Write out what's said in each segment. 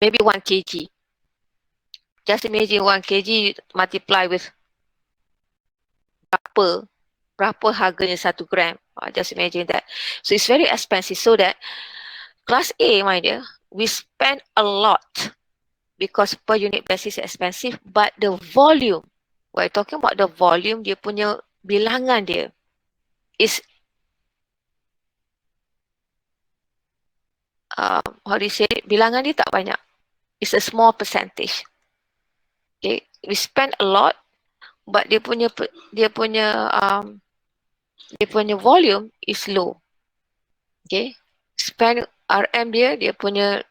maybe 1 kg. Just imagine 1 kg multiply with berapa harganya 1 gram. Just imagine that. So it's very expensive. So that class A, my dear, we spend a lot because per unit basis is expensive, but the volume, we're talking about the volume, dia punya bilangan dia is how do you say it? Bilangan dia tak banyak. It's a small percentage. Okay, we spend a lot, but dia punya volume is low. Okay, spend RM dia punya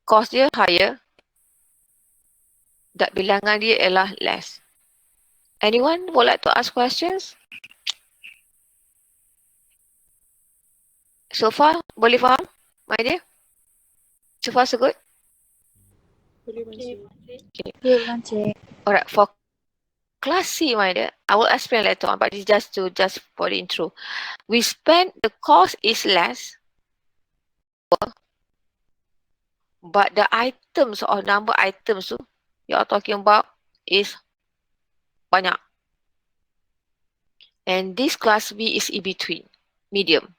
cost dia higher, dat bilangan dia ialah less. Anyone would like to ask questions? So far, boleh faham, my dear? So far, so good? Okay. Alright, for class C, my dear, I will explain later on, but it's just for the intro. We spend, the cost is less, but the items or number items you are talking about is banyak. And this class B is in between, medium.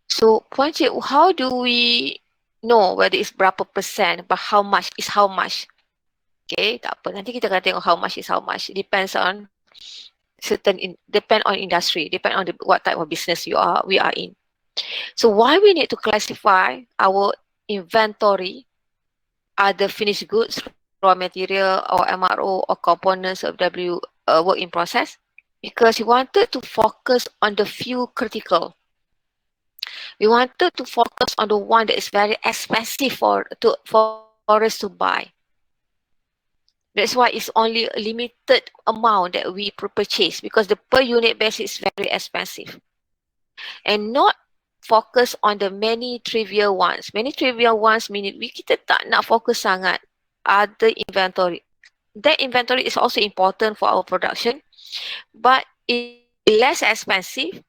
So, Puan Cik, how do we know whether it's berapa percent, but how much is how much? Okay, tak apa. Nanti kita akan tengok how much is how much. Depends on depend on industry, depend on what type of business we are in. So why we need to classify our inventory, other finished goods, raw material or MRO or components of work in process? Because we wanted to focus on the few critical. We wanted to focus on the one that is very expensive for us to buy. That's why it's only a limited amount that we purchase, because the per unit basis is very expensive. And not focus on the many trivial ones. Many trivial ones meaning kita tak nak fokus sangat other inventory. That inventory is also important for our production, but it's less expensive,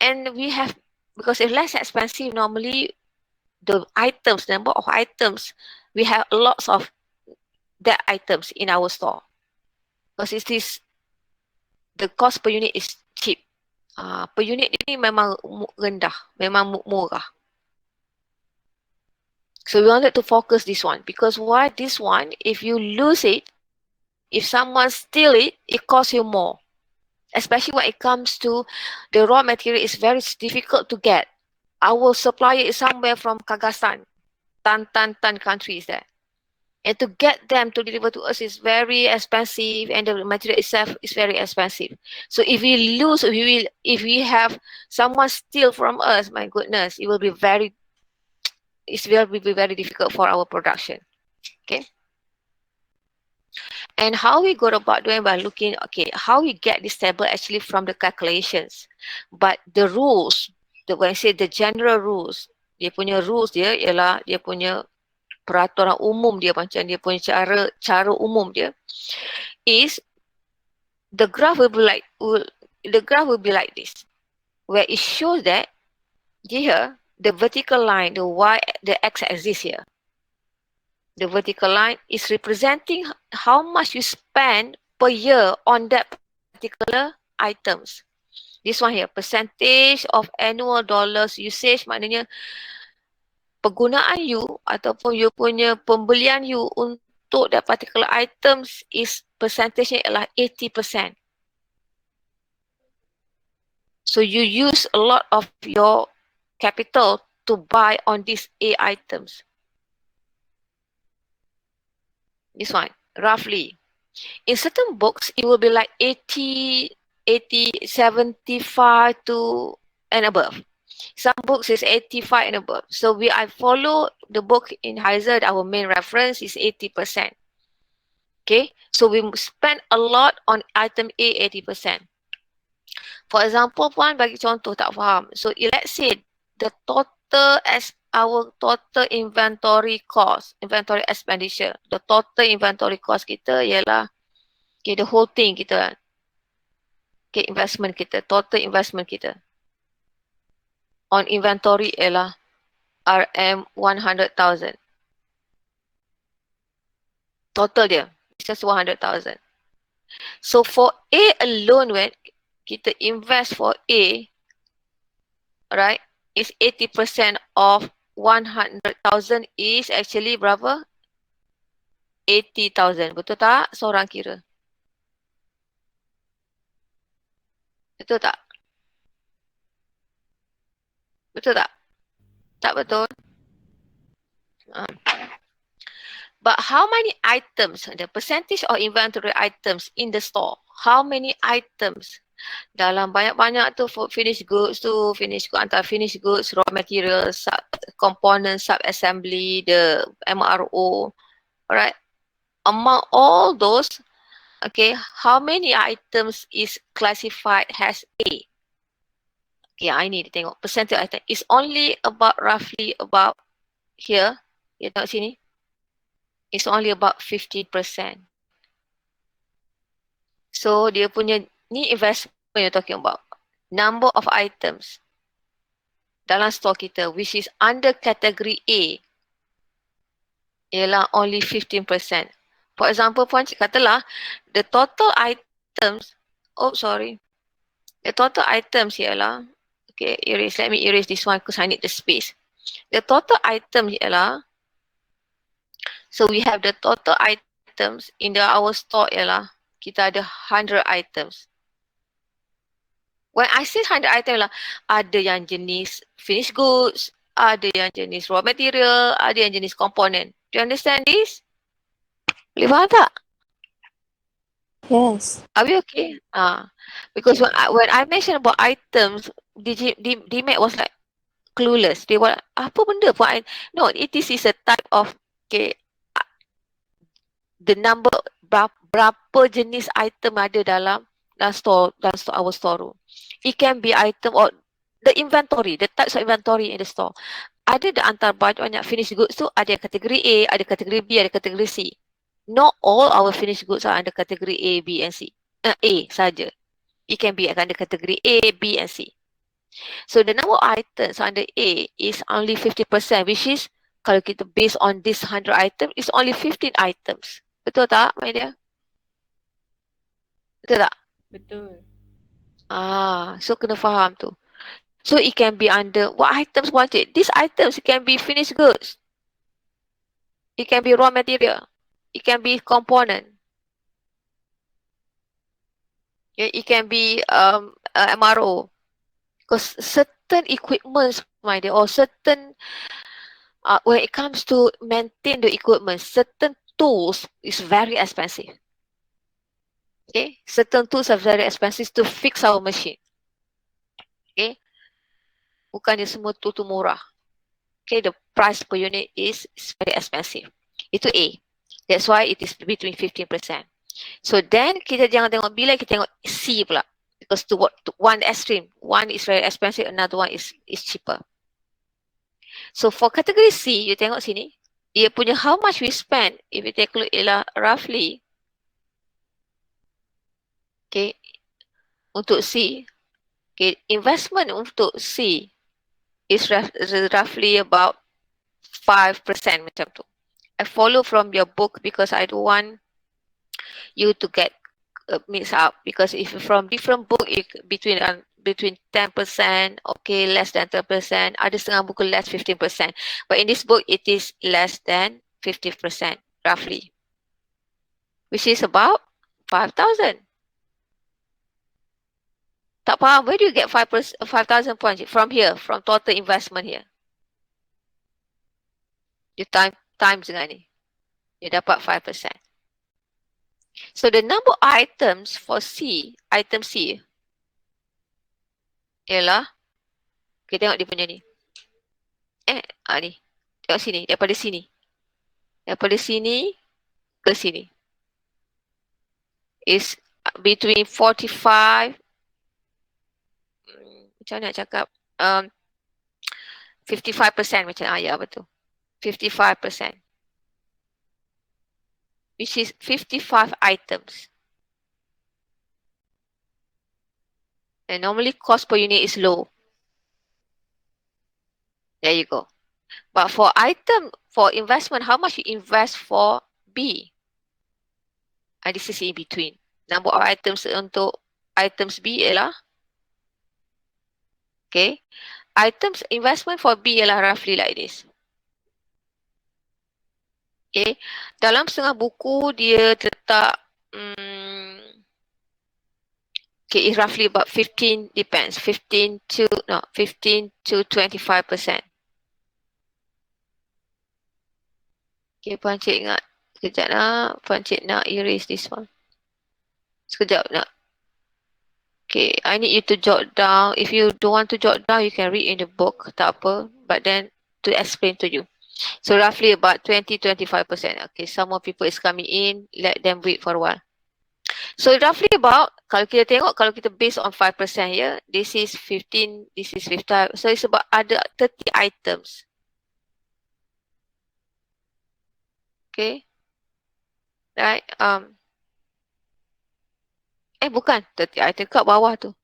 and we have, because it's less expensive, normally the items, number of items, we have lots of that items in our store, because it is the cost per unit is cheap. Per unit ini memang rendah, memang murah. So we wanted to focus this one, because why this one, if you lose it, if someone steal it, it costs you more. Especially when it comes to the raw material, is very difficult to get. Our supplier is somewhere from Kazakhstan, tan countries there. And to get them to deliver to us is very expensive, and the material itself is very expensive. So if we lose, if we have someone steal from us, my goodness, it will be very difficult for our production. Okay. And how we go about doing, by looking, okay, how we get this table actually from the calculations. But the rules, when I say the general rules, dia punya rules dia ialah dia punya peraturan umum dia, macam dia punya cara umum dia is the graph will be like this, where it shows that here the vertical line, the x-axis here, the vertical line is representing how much you spend per year on that particular items. This one here, percentage of annual dollars usage, maknanya penggunaan you ataupun you punya pembelian you untuk that particular items is percentage ialah 80%. So you use a lot of your capital to buy on these A items. This one, roughly. In certain books, it will be like 80, 75 to and above. Some books is 85 and above. So I follow the book in Heiser, our main reference is 80%. Okay, so we spend a lot on item A, 80%. For example, Puan bagi contoh tak faham. So let's say the total as our total inventory cost, inventory expenditure, the total inventory cost kita ialah, okay, the whole thing kita, okay, investment kita, total investment kita on inventory ialah RM 100,000. Total dia, it's just 100,000. So for A alone, when kita invest for A, right, is 80% of 100,000 is actually berapa? 80,000. Betul tak? Seorang kira. Betul tak? Betul tak? Tak betul. But how many items, the percentage of inventory items in the store, how many items dalam banyak-banyak tu finished goods tu, finished goods, antara finished goods, raw materials, component, sub-assembly, the MRO, alright. Among all those, okay, how many items is classified as A? Okay, I need to tengok percentage item. It's only about roughly about here. You tengok sini. It's only about 50%. So dia punya ni investment you're talking about. Number of items dalam store kita which is under category A ialah only 15%. For example, puan katalah the total items, the total items ialah, okay, let me erase this one because I need the space. The total items ialah, so we have the total items in our store ialah, kita ada 100 items. When I say 100 items lah, ada yang jenis finished goods, ada yang jenis raw material, ada yang jenis component. Do you understand this? Boleh faham tak? Yes. Are we okay? Because when I mentioned about items, DMAT was like clueless. They were, apa benda pun? No, it is a type of, okay, the number, berapa jenis item ada dalam our storeroom. It can be item or the inventory, the types of inventory in the store. Ada di antara banyak finished goods tu, ada yang kategori A, ada kategori B, ada kategori C. Not all our finished goods are under kategori A, B and C. A saja. It can be under kategori A, B and C. So the number of items under A is only 50%, which is kalau kita based on this 100 items, it's only 15 items. Betul tak, my dear? Betul tak? Betul. So kena faham tu. So it can be under what items wanted. These items, it can be finished goods. It can be raw material. It can be component. It can be MRO. Because certain equipments, my dear, or certain, when it comes to maintain the equipment, certain tools is very expensive. Okay, certain tools are very expensive to fix our machine. Okay, bukannya semua tool tu murah. Okay, the price per unit is very expensive. Itu A. That's why it is between 15%. So then kita jangan tengok bila, kita tengok C pula. Because to one extreme, one is very expensive, another one is cheaper. So for category C, you tengok sini, dia punya how much we spend, if you take a look, ialah roughly, okay, untuk C, okay, investment untuk C is roughly about 5% macam tu. I follow from your book because I don't want you to get mixed up, because if from different book between 10%, okay, less than 10%, ada setengah buku less 15%, but in this book it is less than 50% roughly, which is about 5,000. Tak faham, where do you get 5,000 points from here, from total investment here? You times dengan ni, you dapat 5%. So the number of items for C, item C, ialah, kita tengok dia punya ni. Ni. Tengok sini, daripada sini. Daripada sini ke sini. Is between 45, macam mana nak cakap, 55% macam, ya betul. 55%. Which is 55 items. And normally cost per unit is low. There you go. But for item, for investment, how much you invest for B? And this is in between. Number of items untuk items B ialah, okay, items investment for B ialah roughly like this. Okay, dalam setengah buku dia letak, okay, it's roughly about 15, depends, 15 to 25%. Okay, Puan Cik ingat. Sekejap nak, Puan Cik nak erase this one. Sekejap nak. Okay, I need you to jot down. If you don't want to jot down, you can read in the book, tak apa. But then to explain to you. So roughly about 20-25%. Okay, some more people is coming in. Let them wait for a while. So roughly about, kalau kita tengok, kalau kita based on 5%, yeah, this is 15, this is 50. So it's about ada 30 items. Okay. Right. Bukan 30 item kat bawah tu.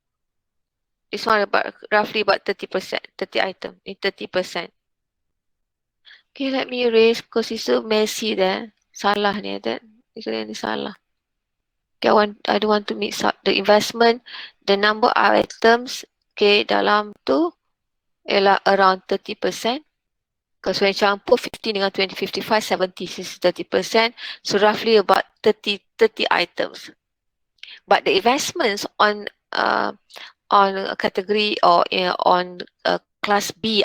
This one about roughly about 30%, 30 item in 30%. Okay, let me erase because it's so messy there. Salah ni, that ni salah. Okay, I don't want to mix up the investment, the number of items, okay, dalam tu ialah around 30%. Because when campur 15 dengan 20, 55, 70 is 30%. So roughly about 30 items. But the investments on a category or on class B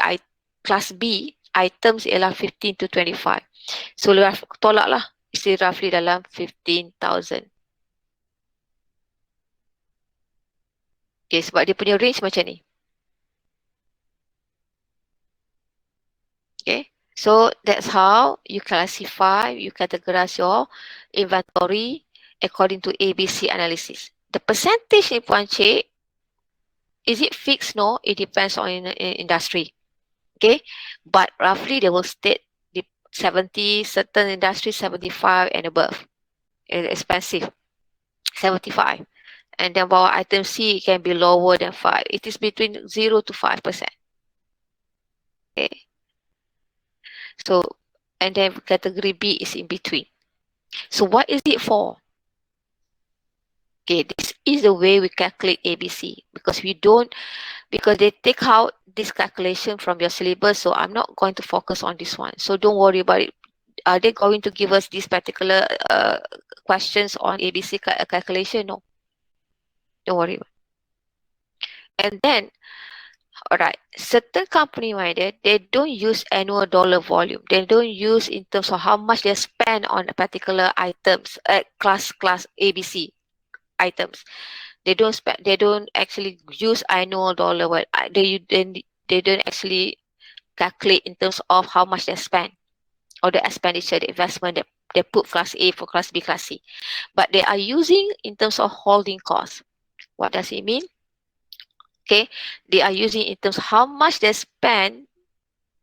items ialah 15 to 25. So tolak lah, isi roughly dalam 15,000. Okay, sebab dia punya range macam ni. Okay, so that's how you classify, you categorize your inventory according to ABC analysis. The percentage ni Puan Cik, is it fixed? No, it depends on industry. Okay, but roughly they will state the 70, certain industry 75 and above. It's expensive, 75. And then bawah item C can be lower than 5. It is between 0 to 5%. Okay. So, and then category B is in between. So what is it for? Okay, this is the way we calculate ABC because they take out this calculation from your syllabus, so I'm not going to focus on this one. So don't worry about it. Are they going to give us these particular questions on ABC calculation? No. Don't worry. And then, alright, certain company, they don't use annual dollar volume. They don't use in terms of how much they spend on a particular items, class ABC items. They don't actually use annual dollar. They don't actually calculate in terms of how much they spend or the expenditure, the investment that they put class A for class B, class C. But they are using in terms of holding costs. What does it mean? Okay, they are using in terms of how much they spend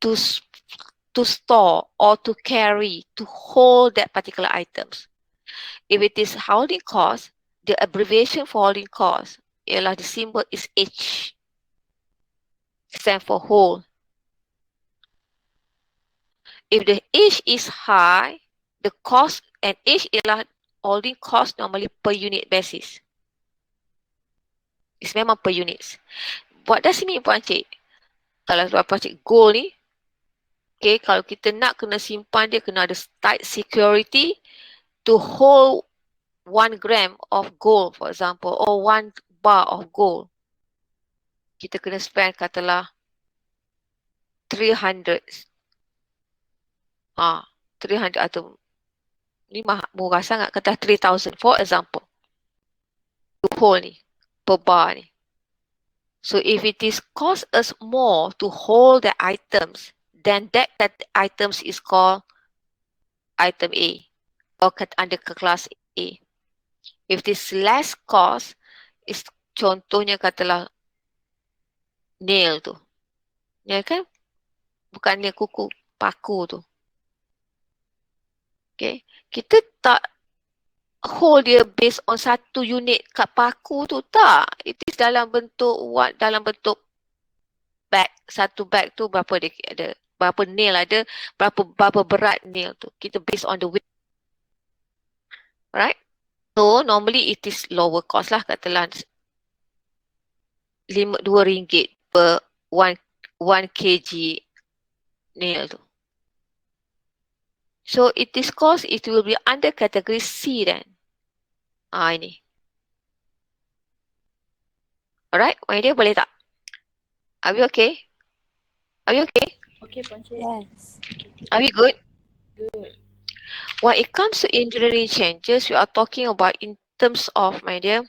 to store or to carry, to hold that particular items. If it is holding cost, the abbreviation for holding cost, the symbol is H, stand for hold. If the H is high, the cost, and H ialah holding cost normally per unit basis. It's memang per units. What does it mean, Puan Cik? Kalau Puan Cik gold ni, okay, kalau kita nak kena simpan dia, kena ada tight security to hold 1 gram of gold, for example, or 1 bar of gold. Kita kena spend katalah 300. 300 atau ni murah sangat, kata 3,000 for example. To hold ni, per bar ni. So if it is cost us more to hold the items, then that items is called item A or under class A. If it is less cost, is contohnya katalah nail tu. Ya kan? Bukan nail kuku, paku tu. Okay. Kita tak hold dia based on satu unit kat paku tu, tak. It is dalam bentuk bag. Satu bag tu berapa dia ada? berapa nail ada, berapa berat nail tu. Kita based on the weight. Alright? So normally it is lower cost lah, katalah RM2 per 1 kg nail tu. So it is cost, it will be under category C then. Ini. Alright, my dear, boleh tak? Are we okay? Are we okay? Okay, Puan Cik. Yes. Are we good? Good. When it comes to engineering changes, we are talking about in terms of, my dear,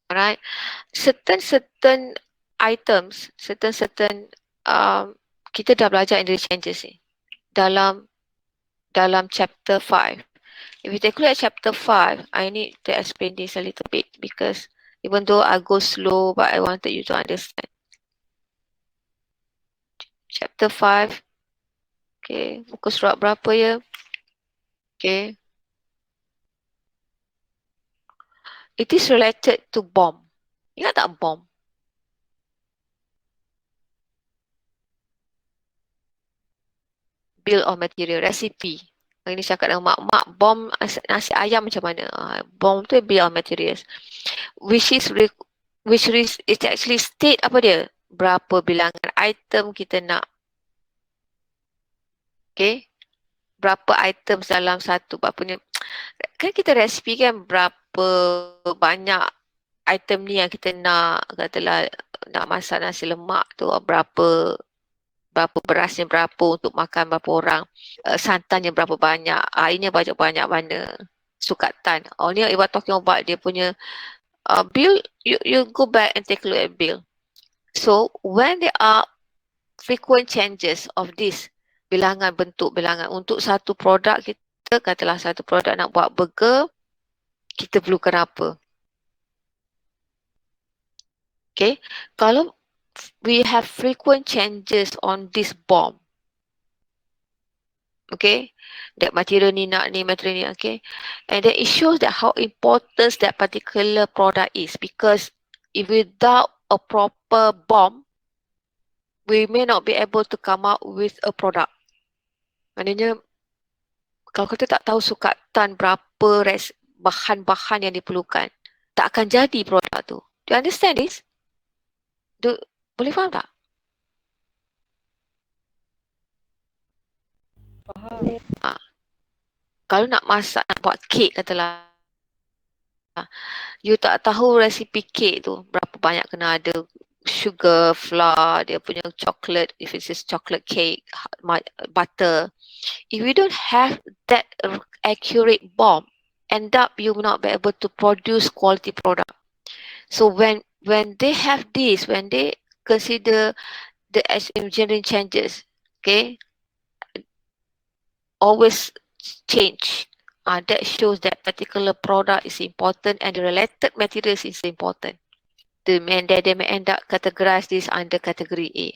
alright, certain items, certain kita dah belajar engineering changes ni dalam chapter 5. If you take a look at chapter 5, I need to explain this a little bit because even though I go slow, but I wanted you to understand. Chapter 5. Okay, muka surat berapa ya? Okay. It is related to bomb. Ingat tak bomb? Bill of material, recipe. Ini cakap dengan mak bom nasi ayam macam mana? Bom tu bill of materials. Which is it actually state apa dia? Berapa bilangan item kita nak. Okay. Berapa items dalam satu, berapa ni. Kan kita resipi kan berapa banyak item ni yang kita nak, katalah nak masak nasi lemak tu, berapa berasnya berapa untuk makan berapa orang, santannya berapa banyak, airnya banyak-banyak mana, sukatan. Ni you are talking about dia punya bill. You go back and take a look at bill. So when there are frequent changes of this bentuk bilangan untuk satu produk kita, katalah satu produk nak buat burger, kita perlukan apa? Okay, kalau we have frequent changes on this bomb, okay, that material ni nak ni, material ni, okay, and then it shows that how important that particular product is, because if without a proper bomb, we may not be able to come out with a product. Maknanya kalau kita tak tahu sukatan berapa bahan-bahan yang diperlukan, tak akan jadi produk tu. Do you understand this? Boleh faham tak? Faham. Kalau nak masak, nak buat kek katalah, you tak tahu resipi kek tu berapa banyak kena ada sugar, flour, dia punya chocolate, if it's chocolate cake, butter. If you don't have that accurate bomb, end up you will not be able to produce quality product. So when they have this, when they consider the engineering changes, okay, always change. That shows that particular product is important and the related materials is important. They may end up categorize this under category A.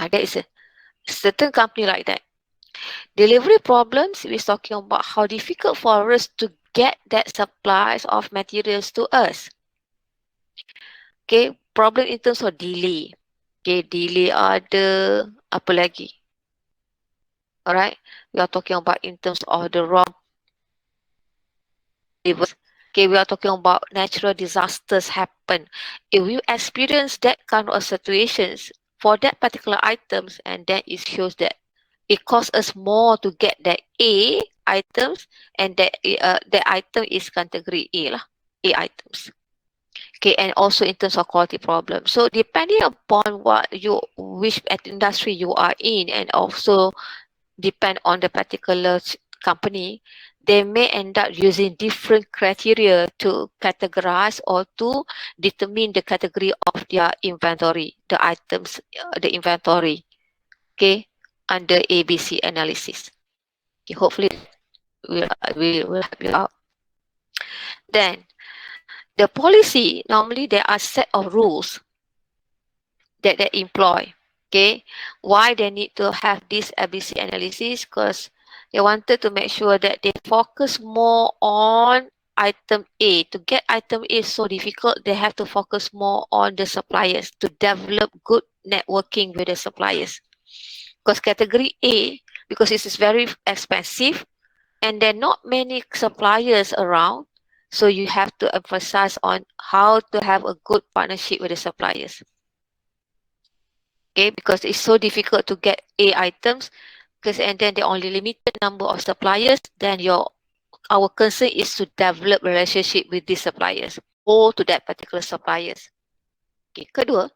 That is a certain company like that. Delivery problems, we're talking about how difficult for us to get that supplies of materials to us. Okay, problem in terms of delay. Okay, delay ada, apa lagi? Alright, we are talking about in terms of the raw. Okay, we are talking about natural disasters happen. If you experience that kind of situations for that particular items, and then it shows that it costs us more to get that A items, and that item is category A lah, A items. Okay, and also in terms of quality problem. So depending upon which industry you are in, and also depend on the particular company, they may end up using different criteria to categorize or to determine the category of their inventory, the items, the inventory, okay, under ABC analysis. Okay, hopefully we will help you out. Then, the policy, normally there are set of rules that they employ. Okay, why they need to have this ABC analysis? Because they wanted to make sure that they focus more on item A. To get item A is so difficult, they have to focus more on the suppliers to develop good networking with the suppliers. Because category A, because this is very expensive and there are not many suppliers around, so you have to emphasize on how to have a good partnership with the suppliers. Okay, because it's so difficult to get A items, because and then there are only limited number of suppliers, then our concern is to develop relationship with these suppliers or to that particular suppliers. Okay, kedua,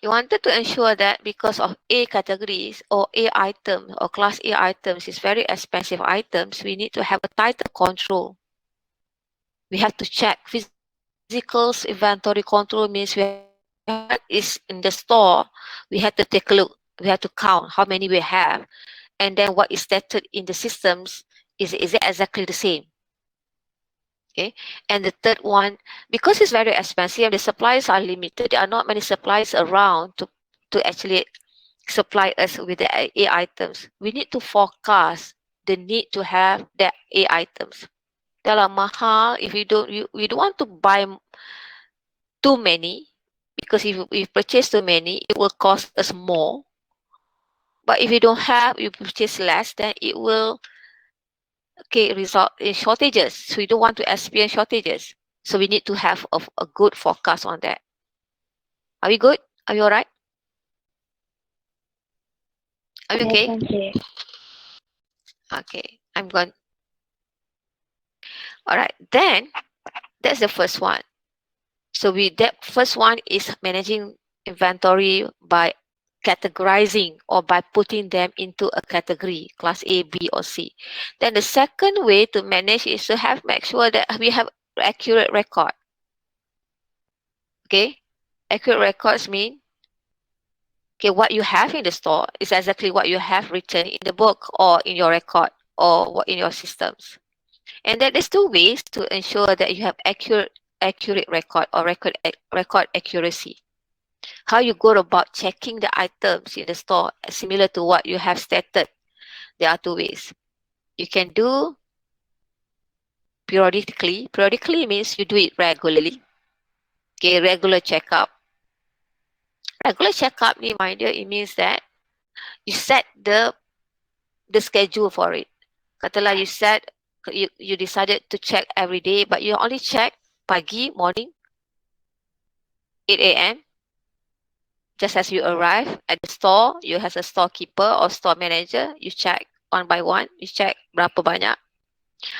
you wanted to ensure that because of A categories or A items or class A items is very expensive items, we need to have a tighter control. We have to check physical inventory control means we have what is in the store. We have to take a look. We have to count how many we have, and then what is stated in the systems is it exactly the same. Okay, and the third one, because it's very expensive and the supplies are limited, there are not many supplies around to actually supply us with the A items. We need to forecast the need to have the A items. Dalam mahal, if we don't want to buy too many, because if we purchase too many, it will cost us more. But if you don't have, you purchase less, then it will result in shortages. So we don't want to experience shortages. So we need to have a good forecast on that. Are we good? Are you all right? Are you okay? Okay. Okay, I'm going. All right, then that's the first one. So that first one is managing inventory by categorizing or by putting them into a category, class A, B, or C. Then the second way to manage is to make sure that we have accurate record. Okay, accurate records mean what you have in the store is exactly what you have written in the book or in your record or what in your systems. And then there's two ways to ensure that you have accurate record or record accuracy. How you go about checking the items in the store, similar to what you have stated. There are two ways. You can do periodically. Periodically means you do it regularly. Okay, regular checkup. Regular checkup, reminder, it means that you set the schedule for it. Katalah you decided to check every day, but you only check pagi, morning, 8 a.m. Just as you arrive at the store, you have a storekeeper or store manager, you check one by one, you check berapa banyak.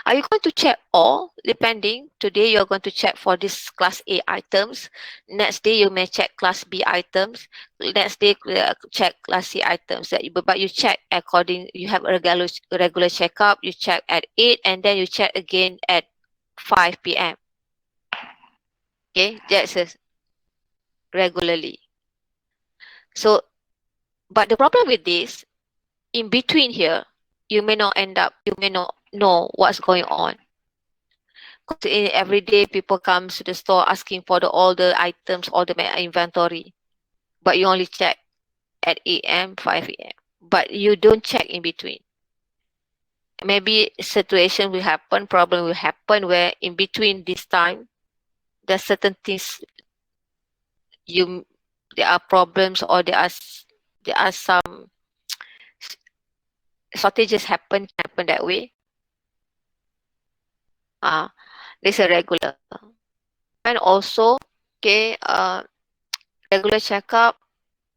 Are you going to check all? Depending. Today you're going to check for this class A items. Next day you may check class B items. Next day check class C items. But you check according. You have a regular checkup. You check at 8 and then you check again at 5 p.m. Okay, that's regularly. So, but the problem with this, in between here, you may not know what's going on. Because every day people come to the store asking for all the items, all the inventory. But you only check at 8 a.m., 5 a.m. But you don't check in between. Maybe situation will happen, problem will happen where in between this time, there's certain things there are problems or there are some shortages happen that way. This is a regular. And also, regular checkup,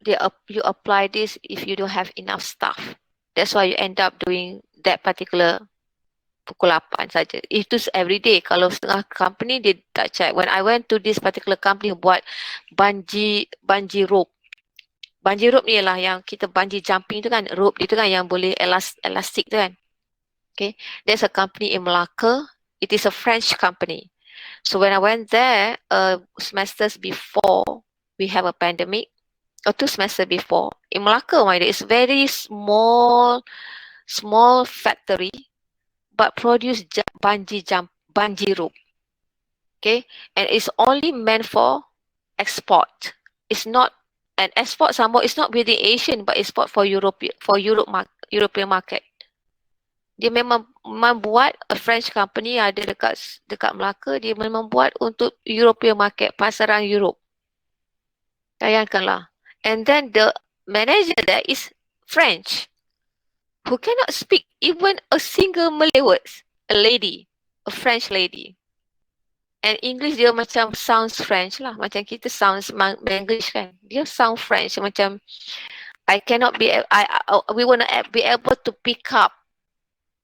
you apply this if you don't have enough staff. That's why you end up doing that particular pukul 8 saja. Itu every day. Kalau setengah company, dia tak check. When I went to this particular company buat bungee rope. Bungee rope ni ialah yang kita bungee jumping tu kan, rope itu kan yang boleh elastik tu kan. Okay, there's a company in Melaka. It is a French company. So when I went there, semesters before we have a pandemic, or 2 semesters before, in Melaka, it's very small factory, but produce bungee rope. Okay, and it's only meant for export. It's not an export somewhere. It's not within Asian, but export for European market. Dia memang buat a French company ada dekat Melaka, dia memang buat untuk European market, pasaran Europe. Bayangkanlah. And then the manager there is French, who cannot speak even a single Malay words. A lady, a French lady. And English dia macam sounds French lah. Macam kita sounds English kan. Dia sound French macam I cannot be we want to be able to pick up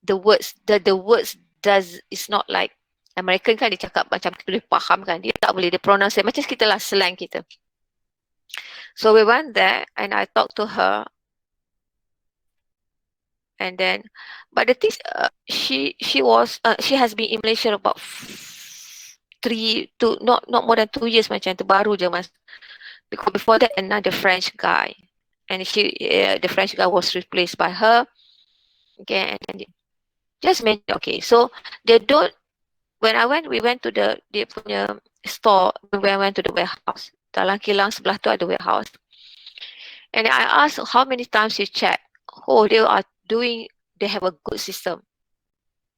the words. The words is not like American kan, dia cakap macam kita boleh faham kan. Dia tak boleh, dia pronounce macam kita lah, slang kita. So we went there and I talked to her. And then, but the thing, she has been in Malaysia about 3 to not more than 2 years macam tu, baru je mas. Because before that another French guy, and the French guy was replaced by her. Okay, and then just mention, okay, so they don't. When we went to dia punya store. When I went to the warehouse, dalam kilang sebelah tu ada warehouse. And I asked how many times you check. Oh, they have a good system.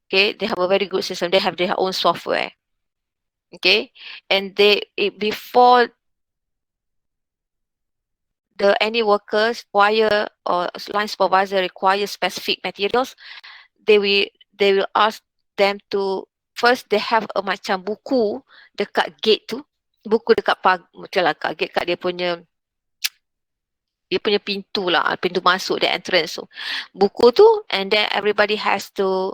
Okay, they have a very good system. They have their own software. Okay, and before any workers require or line supervisor require specific materials, they will ask them to first they have a macam buku dekat gate tu, buku dekat macam lah kat gate, kat dia punya pintu lah, pintu masuk, the entrance tu, buku tu, and then everybody has to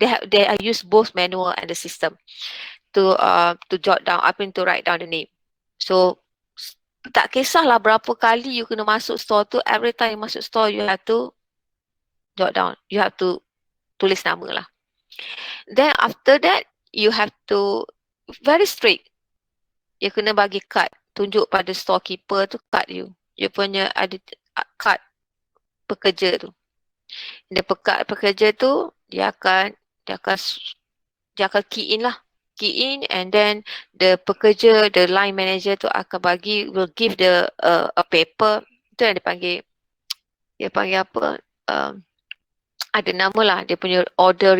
they use both manual and the system to jot down, to write down the name. So tak kisahlah berapa kali you kena masuk store tu, every time you masuk store you have to jot down, you have to tulis nama lah. Then after that you have to very strict, you kena bagi card, tunjuk pada storekeeper tu card you punya ada card pekerja tu. Dia pekerja tu dia akan key in lah, and then the pekerja, the line manager tu akan will give the a paper tu yang dia panggil apa, ada nama lah, dia punya order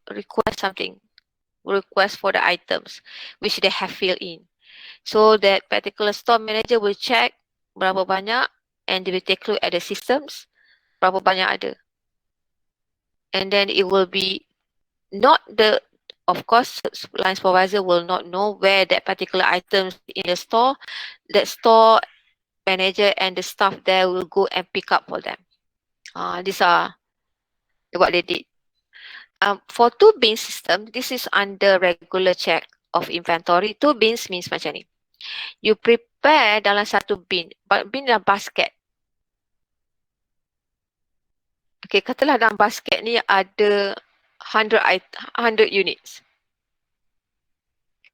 request something, request for the items which they have filled in. So that particular store manager will check berapa banyak, and they will take a look at the systems, berapa banyak ada. And then it will be not of course, line supervisor will not know where that particular items in the store. That store manager and the staff there will go and pick up for them. These are what they did. For 2 bin system, this is under regular check of inventory. 2 bins means macam ni. You prepare dalam satu bin dalam basket. Okay, katalah dalam basket ni ada 100 units.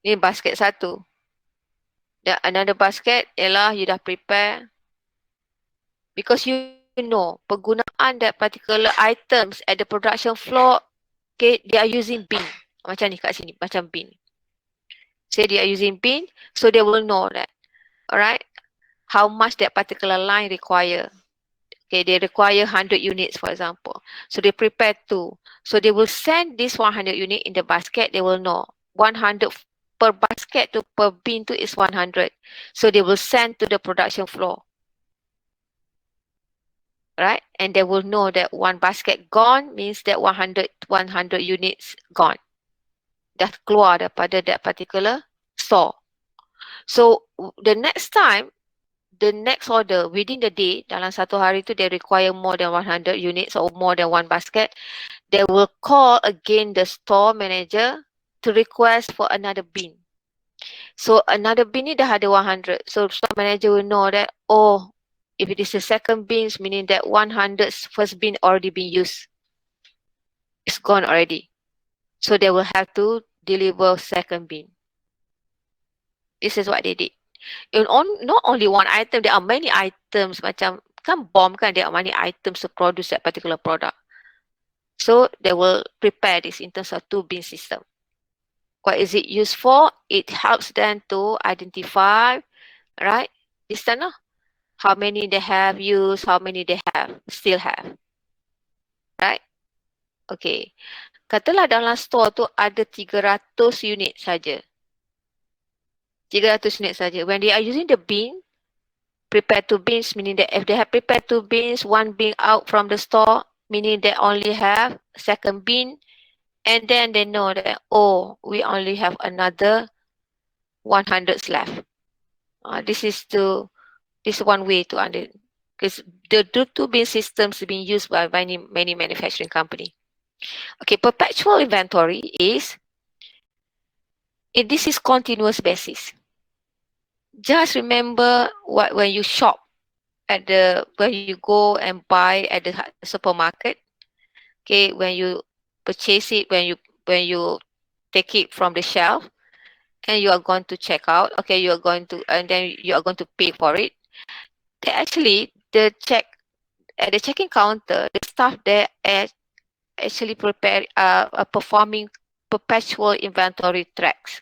Ni basket satu. Dan another basket ialah you dah prepare, because you know penggunaan that particular items at the production floor. Okay, they are using bin. Macam ni kat sini, macam bin. Say they are using bin, so they will know that, alright, how much that particular line require. Okay, they require 100 units, for example. So they prepare 2. So they will send this 100 unit in the basket. They will know 100 per basket to per bin to is 100. So they will send to the production floor. Right? And they will know that one basket gone means that 100 units gone. Dah keluar daripada that particular store. So the next time, the next order within the day, dalam satu hari tu they require more than 100 units or more than one basket, they will call again the store manager to request for another bin. So another bin ni dah ada 100. So store manager will know that, oh, if it is the second bin, meaning that 100 first bin already been used. It's gone already. So they will have to deliver second bin. This is what they did. Not only one item, there are many items. Macam kan bomb kan, there are many items to produce that particular product. So they will prepare this in terms of 2 bin system. What is it used for? It helps them to identify, right? This time, how many they have used, how many they still have. Right? Okay. Katalah dalam store tu ada 300 unit saja. 300 unit saja. When they are using the bin, prepare to bins, meaning that if they have prepared two bins, one bin out from the store, meaning they only have second bin, and then they know that, oh, we only have another 100 left. This is one way to understand, because the two bin systems being used by many manufacturing company. Okay, perpetual inventory is, this is continuous basis. Just remember when you shop when you go and buy at the supermarket, okay, when you purchase it, when you take it from the shelf and you are going to check out, okay, and then you are going to pay for it. They actually, at the checking counter, the staff there actually performing perpetual inventory tracks.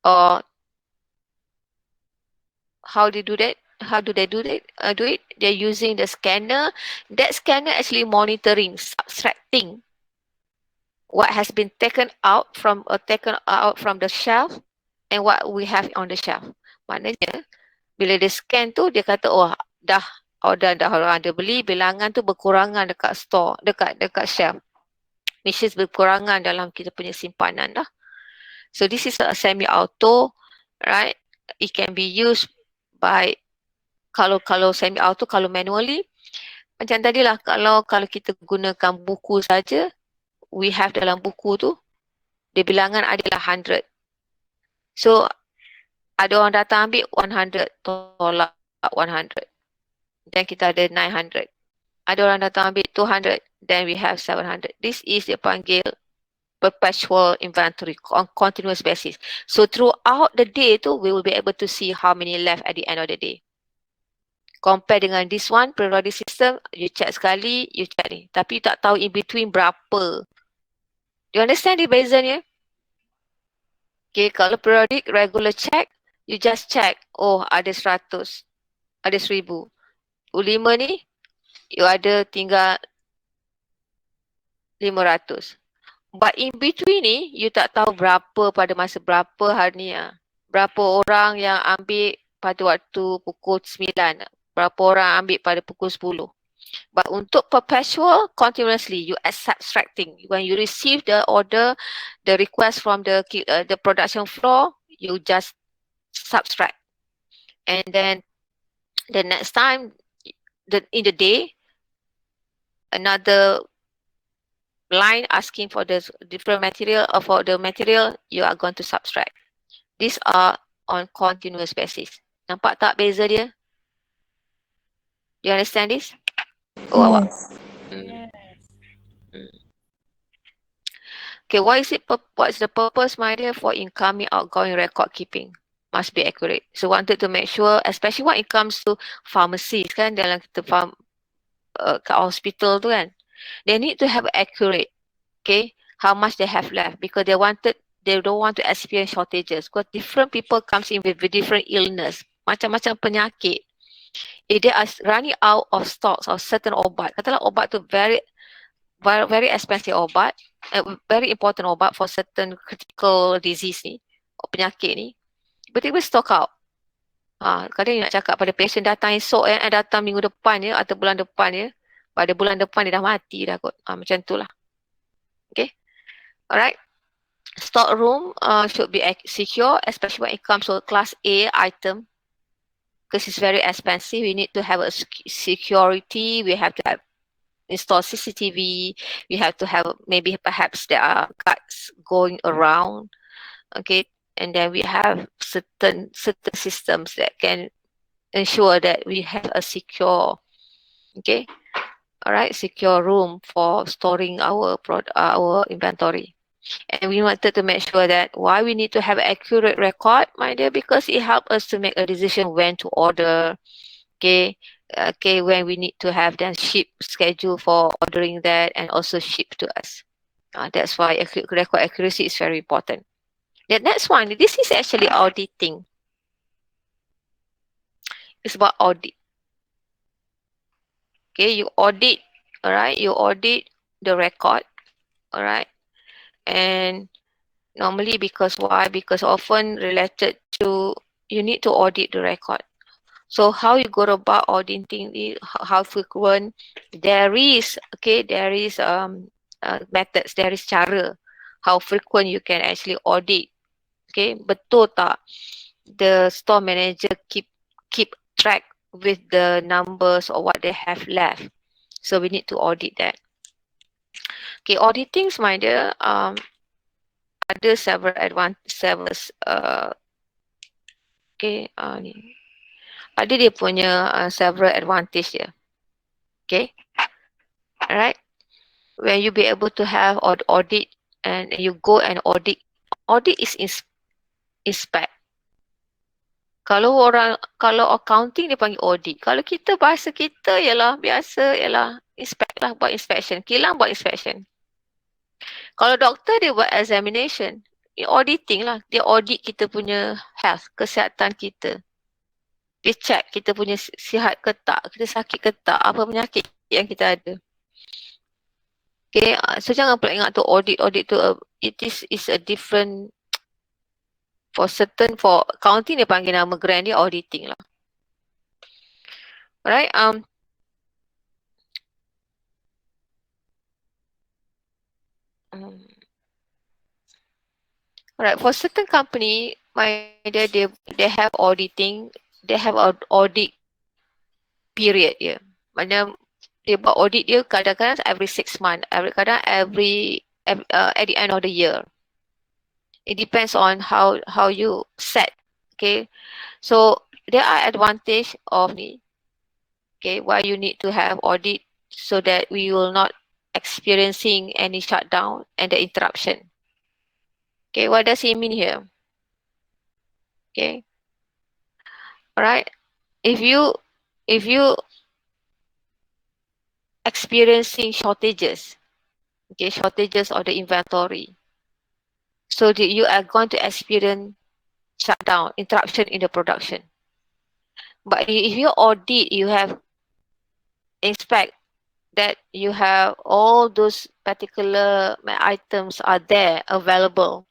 Or how they do that? How do they do that? They're using the scanner. That scanner actually monitoring, subtracting what has been taken out from the shelf and what we have on the shelf. Maknanya bila dia scan tu, dia kata, oh, dah orang ada beli, bilangan tu berkurangan dekat store, dekat shelf. Machines berkurangan dalam kita punya simpanan dah. So this is a semi-auto, right? It can be used by, kalau semi-auto, kalau manually, macam tadilah, kalau kita gunakan buku saja, we have dalam buku tu, dia bilangan adalah 100. So, ada orang datang ambil 100, tolak 100. Dan kita ada 900. Ada orang datang ambil 200, then we have 700. This is dia panggil perpetual inventory on continuous basis. So, throughout the day tu, we will be able to see how many left at the end of the day. Compare dengan this one, periodic system, you check sekali, you check ni. Tapi you tak tahu in between berapa. You understand the bezanya? Okay, kalau periodic regular check, you just check, oh, ada 100, ada 1000. 5 ni, you ada tinggal 500. But in between ni, you tak tahu berapa pada masa berapa hari ni. Berapa orang yang ambil pada waktu pukul 9. Berapa orang ambil pada pukul 10. But untuk perpetual, continuously, you are subtracting. When you receive the order, the request from the production floor, you just subtract. And then the next time, in the day, another line asking for the different material, or for the material, you are going to subtract. These are on continuous basis. Nampak tak beza dia? Do you understand this? Oh, awak. Yes. Okay, what is the purpose, my dear, for incoming, outgoing record keeping? Must be accurate. So wanted to make sure, especially when it comes to pharmacies, kan, dalam kita kat hospital tu kan, they need to have accurate, okay, how much they have left, because they don't want to experience shortages, because different people comes in with different illness, macam-macam penyakit. If they are running out of stocks of certain obat, katalah obat tu very expensive obat, very important obat for certain critical disease ni, penyakit ni, tiba-tiba stock out. Kadang nak cakap pada patient datang esok, datang minggu depan ya, atau bulan depan ya, pada bulan depan dia dah mati dah kot. Macam tu lah. Okay. Alright. Stock room should be secure, especially when it comes to class A item, because it's very expensive. We need to have a security. We have to have install CCTV. We have to have, maybe perhaps there are guards going around. Okay. And then we have certain systems that can ensure that we have a secure, okay, all right, secure room for storing our inventory. And we wanted to make sure that why we need to have accurate record, my dear, because it helps us to make a decision when to order, okay, when we need to have then ship schedule for ordering that and also ship to us. That's why record accuracy is very important. The next one, this is actually auditing. It's about audit. Okay, you audit, all right? You audit the record, all right? And normally because why? Because often related to you need to audit the record. So how you go about auditing it, how frequent? There is methods, there is cara how frequent you can actually audit. Okay, betul tak the store manager keep track with the numbers or what they have left. So we need to audit that. Okay, auditing my dear, ada several okay, ni. Ada dia punya several advantage dia. Okay, alright. When you be able to have audit and you go and audit is inspect. Kalau accounting dia panggil audit. Kalau kita bahasa kita ialah biasa ialah inspect lah, buat inspection. Kilang buat inspection. Kalau doktor dia buat examination, auditing lah. Dia audit kita punya health, kesihatan kita. Dia check kita punya sihat ke tak, kita sakit ke tak, apa penyakit yang kita ada. Okay, so jangan pula ingat tu audit tu, it is a different, for accounting dia panggil nama grand dia auditing lah. Alright, alright, for certain company, they have auditing, they have audit period dia. Maknanya dia buat audit dia kadang-kadang every 6 months, kadang at the end of the year. It depends on how you set. Okay, so there are advantage of ni. Okay, why you need to have audit so that we will not experiencing any shutdown and the interruption. Okay, what does he mean here? Okay, all right. If you experiencing shortages, okay, shortages of the inventory, so that you are going to experience shutdown, interruption in the production. But if you audit, you have inspect that you have all those particular items are there available,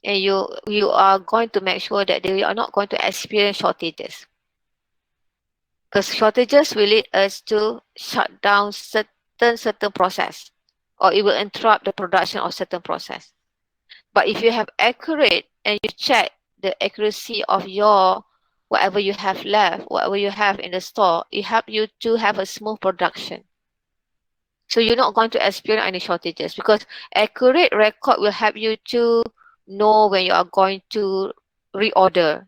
and you are going to make sure that they are not going to experience shortages. Because shortages will lead us to shut down certain process, or it will interrupt the production of certain process. But if you have accurate and you check the accuracy of your whatever you have left, whatever you have in the store, it help you to have a smooth production. So you're not going to experience any shortages, because accurate record will help you to know when you are going to reorder,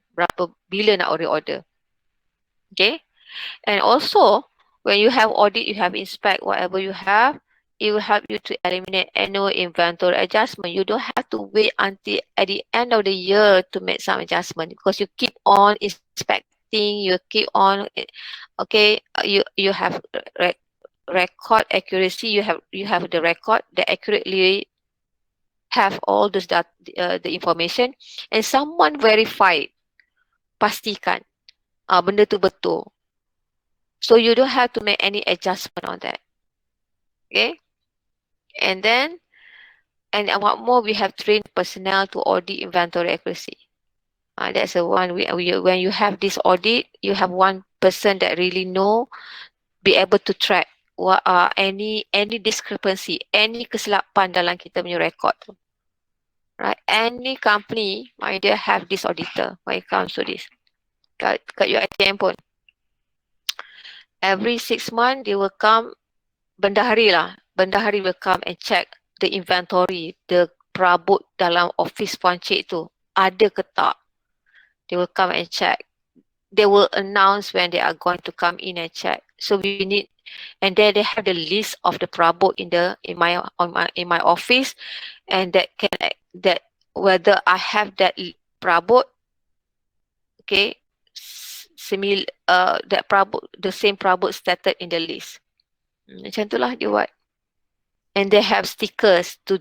bila nak reorder. Okay, and also when you have audit, you have inspect whatever you have, it will help you to eliminate annual inventory adjustment. You don't have to wait until at the end of the year to make some adjustment, because you keep on inspecting, you keep on, okay, you have record accuracy, you have the record that accurately have all those the information, and someone verified, pastikan benda tu betul. So you don't have to make any adjustment on that. Okay, and what more, we have trained personnel to audit inventory accuracy. That's the one when you have this audit, you have one person that really know, be able to track what are any discrepancy, any kesilapan dalam kita punya record. Right? Any company might have this auditor when it comes to this. Kat UiTM pun. Every 6 months they will come, bendahari will come and check the inventory, the perabot dalam office puan cik tu ada ke tak. They will come and check. They will announce when they are going to come in and check. So we need, and then they have the list of the perabot in my office, and that whether I have that perabot, okay, that perabot, the same perabot stated in the list. Macam itulah dia buat. And they have stickers to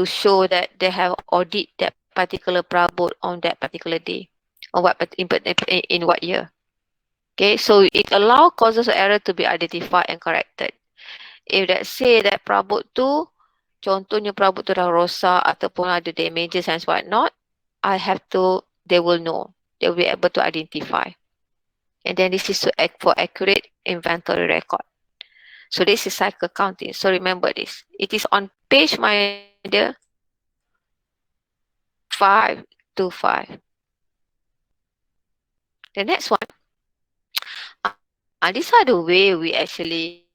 show that they have audit that particular perabot on that particular day, or what in what year. Okay, so it allows causes of error to be identified and corrected. If let's say that perabot tu, contohnya perabot tu dah rosak ataupun ada damages and whatnot, I have to, they will know. They will be able to identify. And then this is to act for accurate inventory record. So this is cycle counting. So remember this. It is on page, my dear, 525. The next one, these are the way we actually,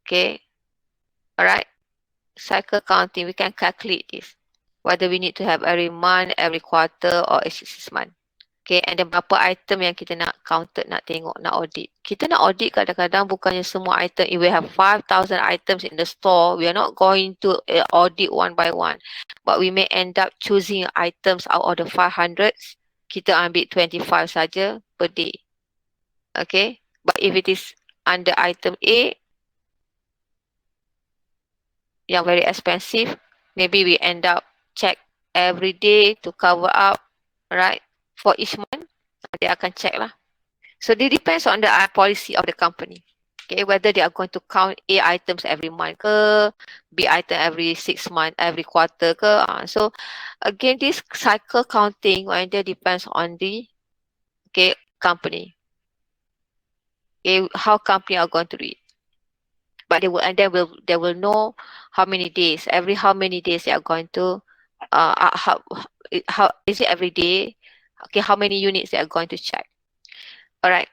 okay, all right, cycle counting, we can calculate this, whether we need to have every month, every quarter, or every 6 months. Okay, and then berapa item yang kita nak counted, nak tengok, nak audit. Kita nak audit kadang-kadang bukannya semua item. If we have 5,000 items in the store, we are not going to audit one by one. But we may end up choosing items out of the 500s. Kita ambil 25 saja per day. Okay, but if it is under item A, yang very expensive, maybe we end up check every day to cover up, right? For each month, dia akan check lah. So it depends on the policy of the company. Okay, whether they are going to count A items every month ke, B item every 6 months, every quarter ke. So again, this cycle counting dia depends on the company. Okay, how company are going to do it. But they will know how many days, how many days they are going to how is it every day? Okay, how many units they are going to check. All right.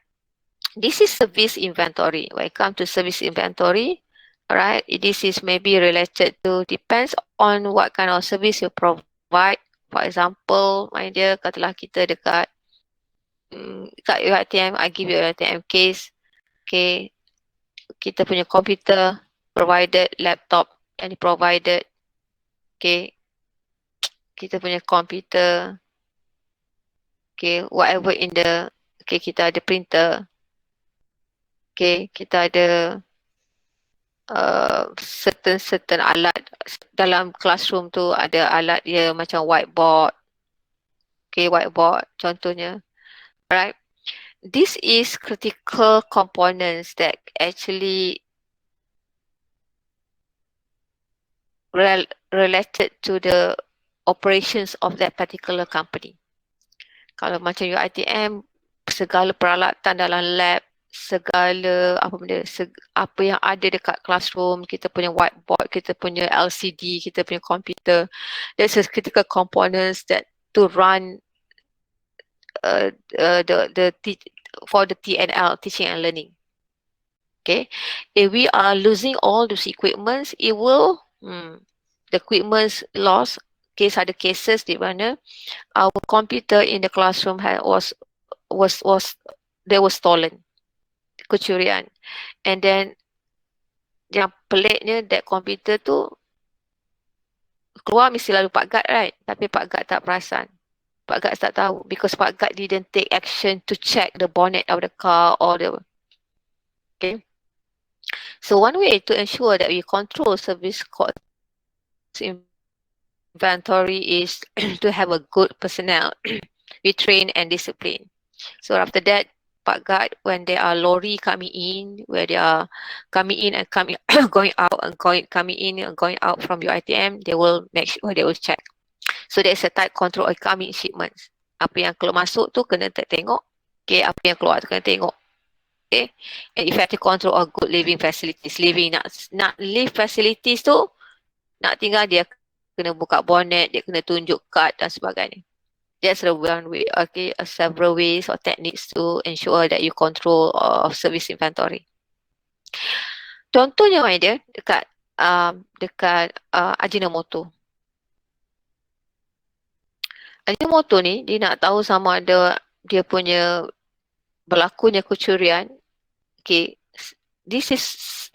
This is service inventory. When it comes to service inventory, all right, this is maybe related to, depends on what kind of service you provide. For example, my dear, katalah kita dekat UiTM, I give you UiTM case. Okay, kita punya computer provided, laptop yang provided. Okay, kita punya computer. Okay, whatever in the, okay, kita ada printer. Okay, kita ada certain alat dalam classroom tu, ada alat dia macam whiteboard. Okay, whiteboard contohnya. Alright. This is critical components that actually related to the operations of that particular company. Kalau macam UiTM, segala peralatan dalam lab, segala apa yang ada dekat classroom, kita punya whiteboard, kita punya LCD, kita punya computer, there's a critical components that to run for the TNL, teaching and learning. Okay, if we are losing all those equipments, it will the equipments lost. Case ada cases di mana our computer in the classroom was stolen, kecurian, and then yang peliknya that computer tu keluar mesti lalu Pak Gad, right? Tapi Pak Gad tak perasan. Pak Gad tak tahu because Pak Gad didn't take action to check the bonnet of the car or the, okay. So one way to ensure that we control service cost inventory is to have a good personnel, we train and discipline. So after that, Pak Gad, when there are lorry coming in, where they are coming in and coming going out and coming in and going out from your ITM, they will make sure they will check. So there's a tight control of coming shipments. Apa yang keluar masuk tu kena tengok. Okay, apa yang keluar tu kena tengok. Okay, and effective control of good living facilities. Nak live facilities tu, nak tinggal dia kena buka bonnet, dia kena tunjuk kad dan sebagainya. That's the one way. Okay, several ways or techniques to ensure that you control of service inventory. Contohnya my dear, dekat Ajinomoto. Ajinomoto ni dia nak tahu sama ada dia punya berlakunya kecurian. Okay, this is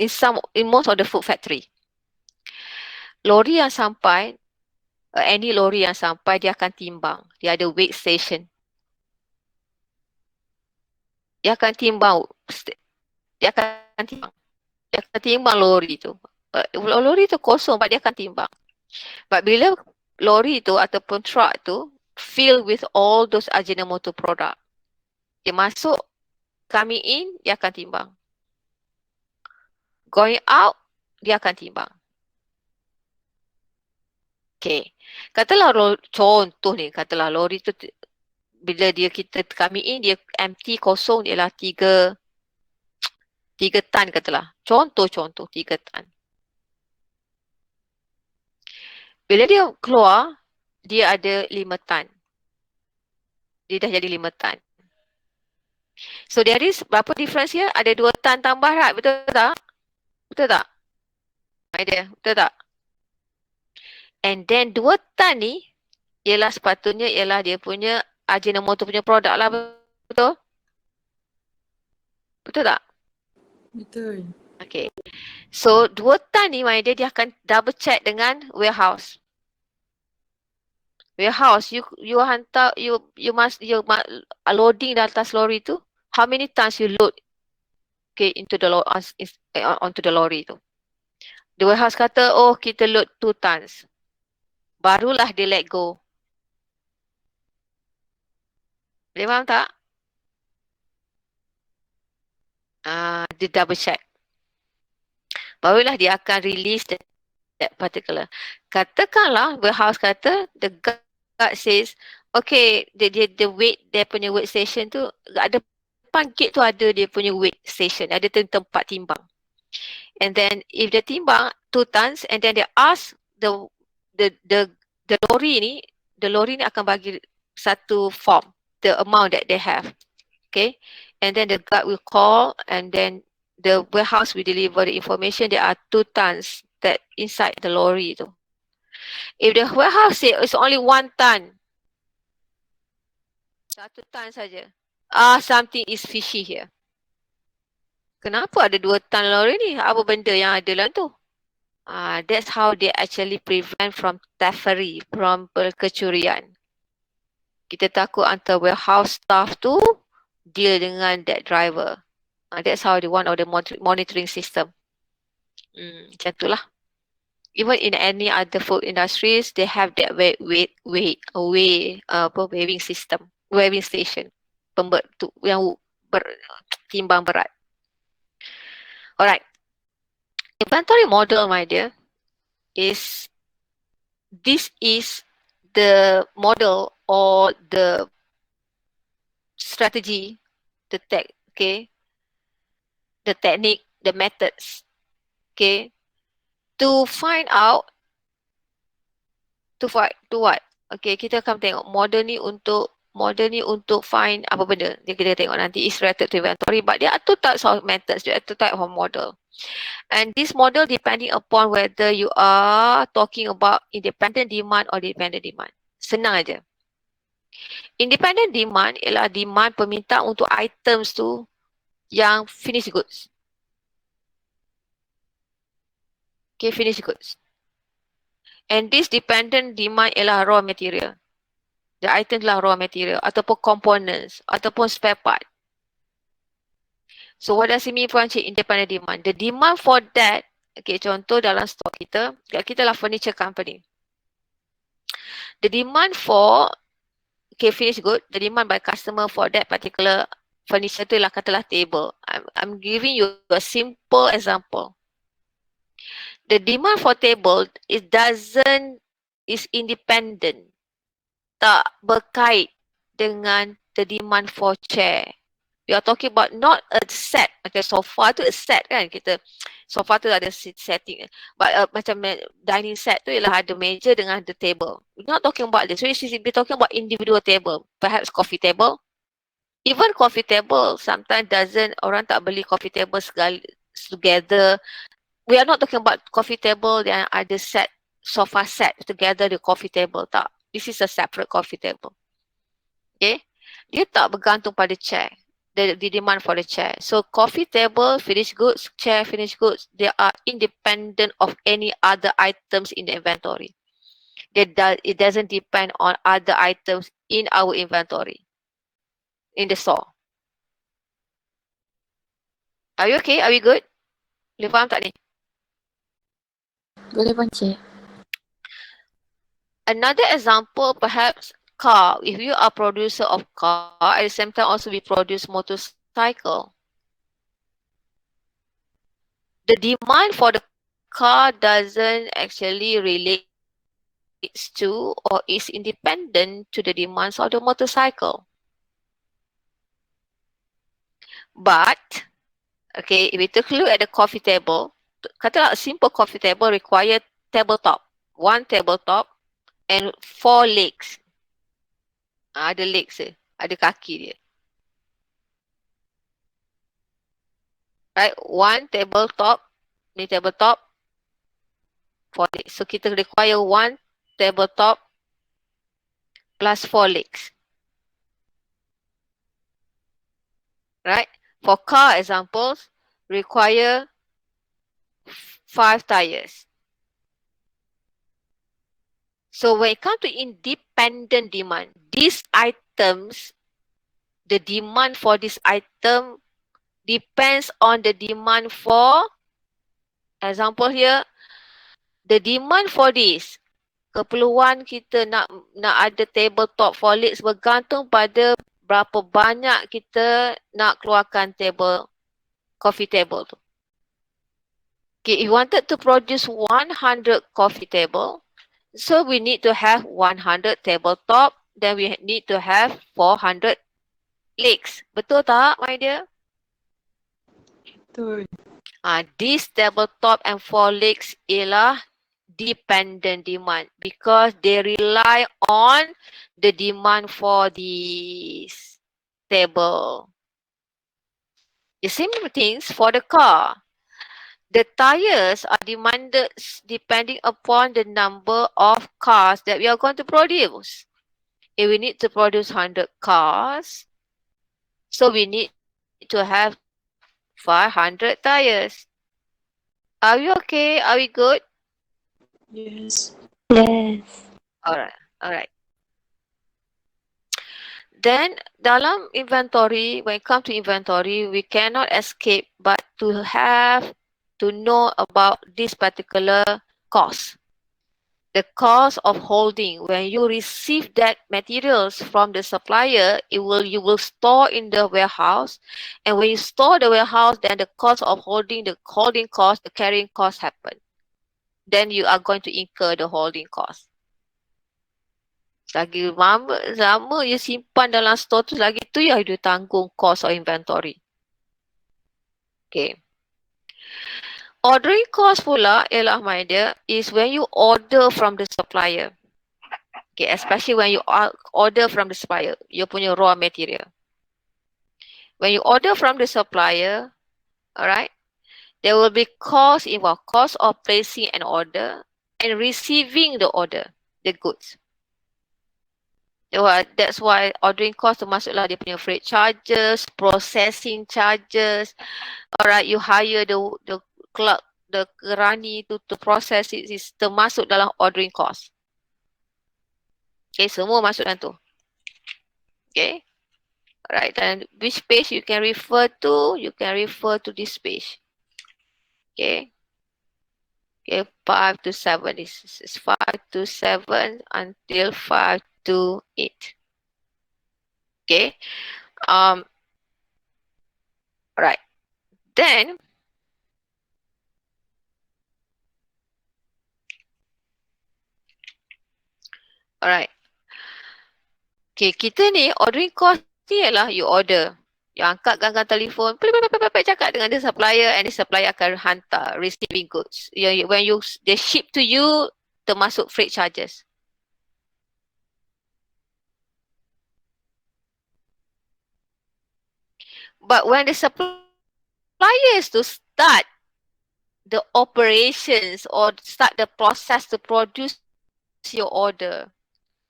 in most of the food factory. Lori yang sampai, any lori yang sampai, dia akan timbang. Dia ada weight station. Dia akan timbang. Dia akan timbang lori tu. Lori tu kosong, but dia akan timbang. But bila lori tu ataupun truck tu filled with all those Ajinomoto product, Dia masuk, coming in, dia akan timbang. Going out, dia akan timbang. Okay. Katalah contoh ni, katalah lori tu bila kita coming in, dia empty, kosong, ialah 3 tan katalah. Contoh 3 tan. Bila dia keluar, dia ada 5 tan. Dia dah jadi 5 tan. So there is berapa difference here? Ada 2 tan tambah, right? Betul tak? Betul tak? Idea, betul tak? And then 2 tan ni ialah sepatutnya ialah dia punya Ajinomoto punya produk lah, betul? Betul tak? Betul. Okay. So 2 tan ni dia akan double check dengan warehouse. Warehouse, you hantar, you loading di atas lori tu, how many tons you load into the onto the lorry tu. The warehouse kata, oh kita load 2 tons. Barulah dia let go. Boleh faham tak? Dia double check. Barulah dia akan release that particular. Katakanlah warehouse kata, the guard says, okay, the weight, dia punya weight station tu, ada depan gate tu ada dia punya weight station, ada tempat timbang. And then if dia timbang 2 tons, and then they ask the lorry ni akan bagi satu form, the amount that they have. Okay, and then the guard will call, and then the warehouse will deliver the information. There are 2 tons that inside the lorry tu. If the warehouse say it's only 1 ton, 1 tan saja, something is fishy here. Kenapa ada 2 tan lorry ni? Apa benda yang ada dalam tu? That's how they actually prevent from thievery, from kecurian. Kita takut antara warehouse staff tu deal dengan that driver. That's how one of the monitoring system. Macam itulah. Even in any other food industries, they have that weighing system, weighing station, yang timbang berat. Alright. Inventory model, my dear, this is the model or the strategy, the technique, the methods, to find out, to what? Okay, kita akan tengok model ni untuk find apa benda. Kita tengok nanti is related to inventory, but there are 2 types of methods, there are 2 types of model. And this model depending upon whether you are talking about independent demand or dependent demand. Senang aja. Independent demand ialah demand permintaan untuk items tu yang finished goods. Okay, finished goods. And this dependent demand ialah raw material. The item adalah raw material ataupun components ataupun spare part. So what does it mean for independent demand? The demand for that, okay, contoh dalam stok kita lah furniture company. The demand for finished good, the demand by customer for that particular furniture tu lah katalah table. I'm giving you a simple example. The demand for table is independent. Tak berkait dengan the demand for chair. We are talking about not a set. Okay, sofa tu a set kan. Sofa tu ada setting. But macam dining set tu ialah ada meja dengan the table. We're not talking about this. We're talking about individual table. Perhaps coffee table. Even coffee table sometimes orang tak beli coffee table together. We are not talking about coffee table yang ada set, sofa set together the coffee table. Tak. This is a separate coffee table. Okay. Dia tak bergantung pada chair. The demand for the chair. So coffee table, finished goods, chair, finished goods, they are independent of any other items in the inventory. It doesn't depend on other items in our inventory, in the store. Are you okay? Are we good? Boleh faham tak ni? Boleh Encik. Another example, perhaps car, if you are producer of car, at the same time also we produce motorcycle. The demand for the car doesn't actually relates to or is independent to the demands of the motorcycle. But, okay, if we take a look at the coffee table, katalah a simple coffee table require tabletop, one tabletop and 4 legs. Ada legs dia, ada kaki dia. Right, one tabletop, ni tabletop, 4 legs. So kita require one tabletop plus 4 legs. Right, for car examples, require 5 tires. So when it comes to independent demand, these items, the demand for this item depends on the demand for, example here, the demand for this. Keperluan kita nak ada tabletop for legs bergantung pada berapa banyak kita nak keluarkan table, coffee table tu. Okay, if you wanted to produce 100 coffee table, so we need to have 100 tabletop, then we need to have 400 legs. Betul tak, my dear? Betul. This tabletop and 4 legs ialah dependent demand because they rely on the demand for this table. The same things for the car. The tires are demanded depending upon the number of cars that we are going to produce. If we need to produce 100 cars, so we need to have 500 tires. Are we okay? Are we good? Yes. Yes. Alright. Then dalam inventory, when it comes to inventory, we cannot escape but to know about this particular cost. The cost of holding. When you receive that materials from the supplier, you will store in the warehouse, and when you store the warehouse, then the cost of holding, the cost, the carrying cost happen. Then you are going to incur the holding cost. Lagi lama you simpan dalam store tu, lagi tu you ada tanggung cost of inventory. Okay. Ordering cost pula ialah, my dear, is when you order from the supplier. Okay, especially when you order from the supplier, you punya raw material. When you order from the supplier, alright, there will be cost involved, cost of placing an order and receiving the order, the goods. That's why ordering cost termasuklah dia punya freight charges, processing charges. Alright, you hire the clerk, the kerani to process it, is termasuk dalam ordering cost. Okay, semua masuk dalam tu. Okay. Alright, and which page you can refer to? You can refer to this page. Okay. Okay, 5 to 7. This is 5 to 7 until 5 to 8. Okay. Alright. Then, alright. Okay, kita ni ordering cost ni ialah you order. You angkat ganggang telefon, cakap dengan the supplier, and the supplier akan hantar receiving goods. When they ship to you, termasuk freight charges. But when the supplier is to start the operations or start the process to produce your order,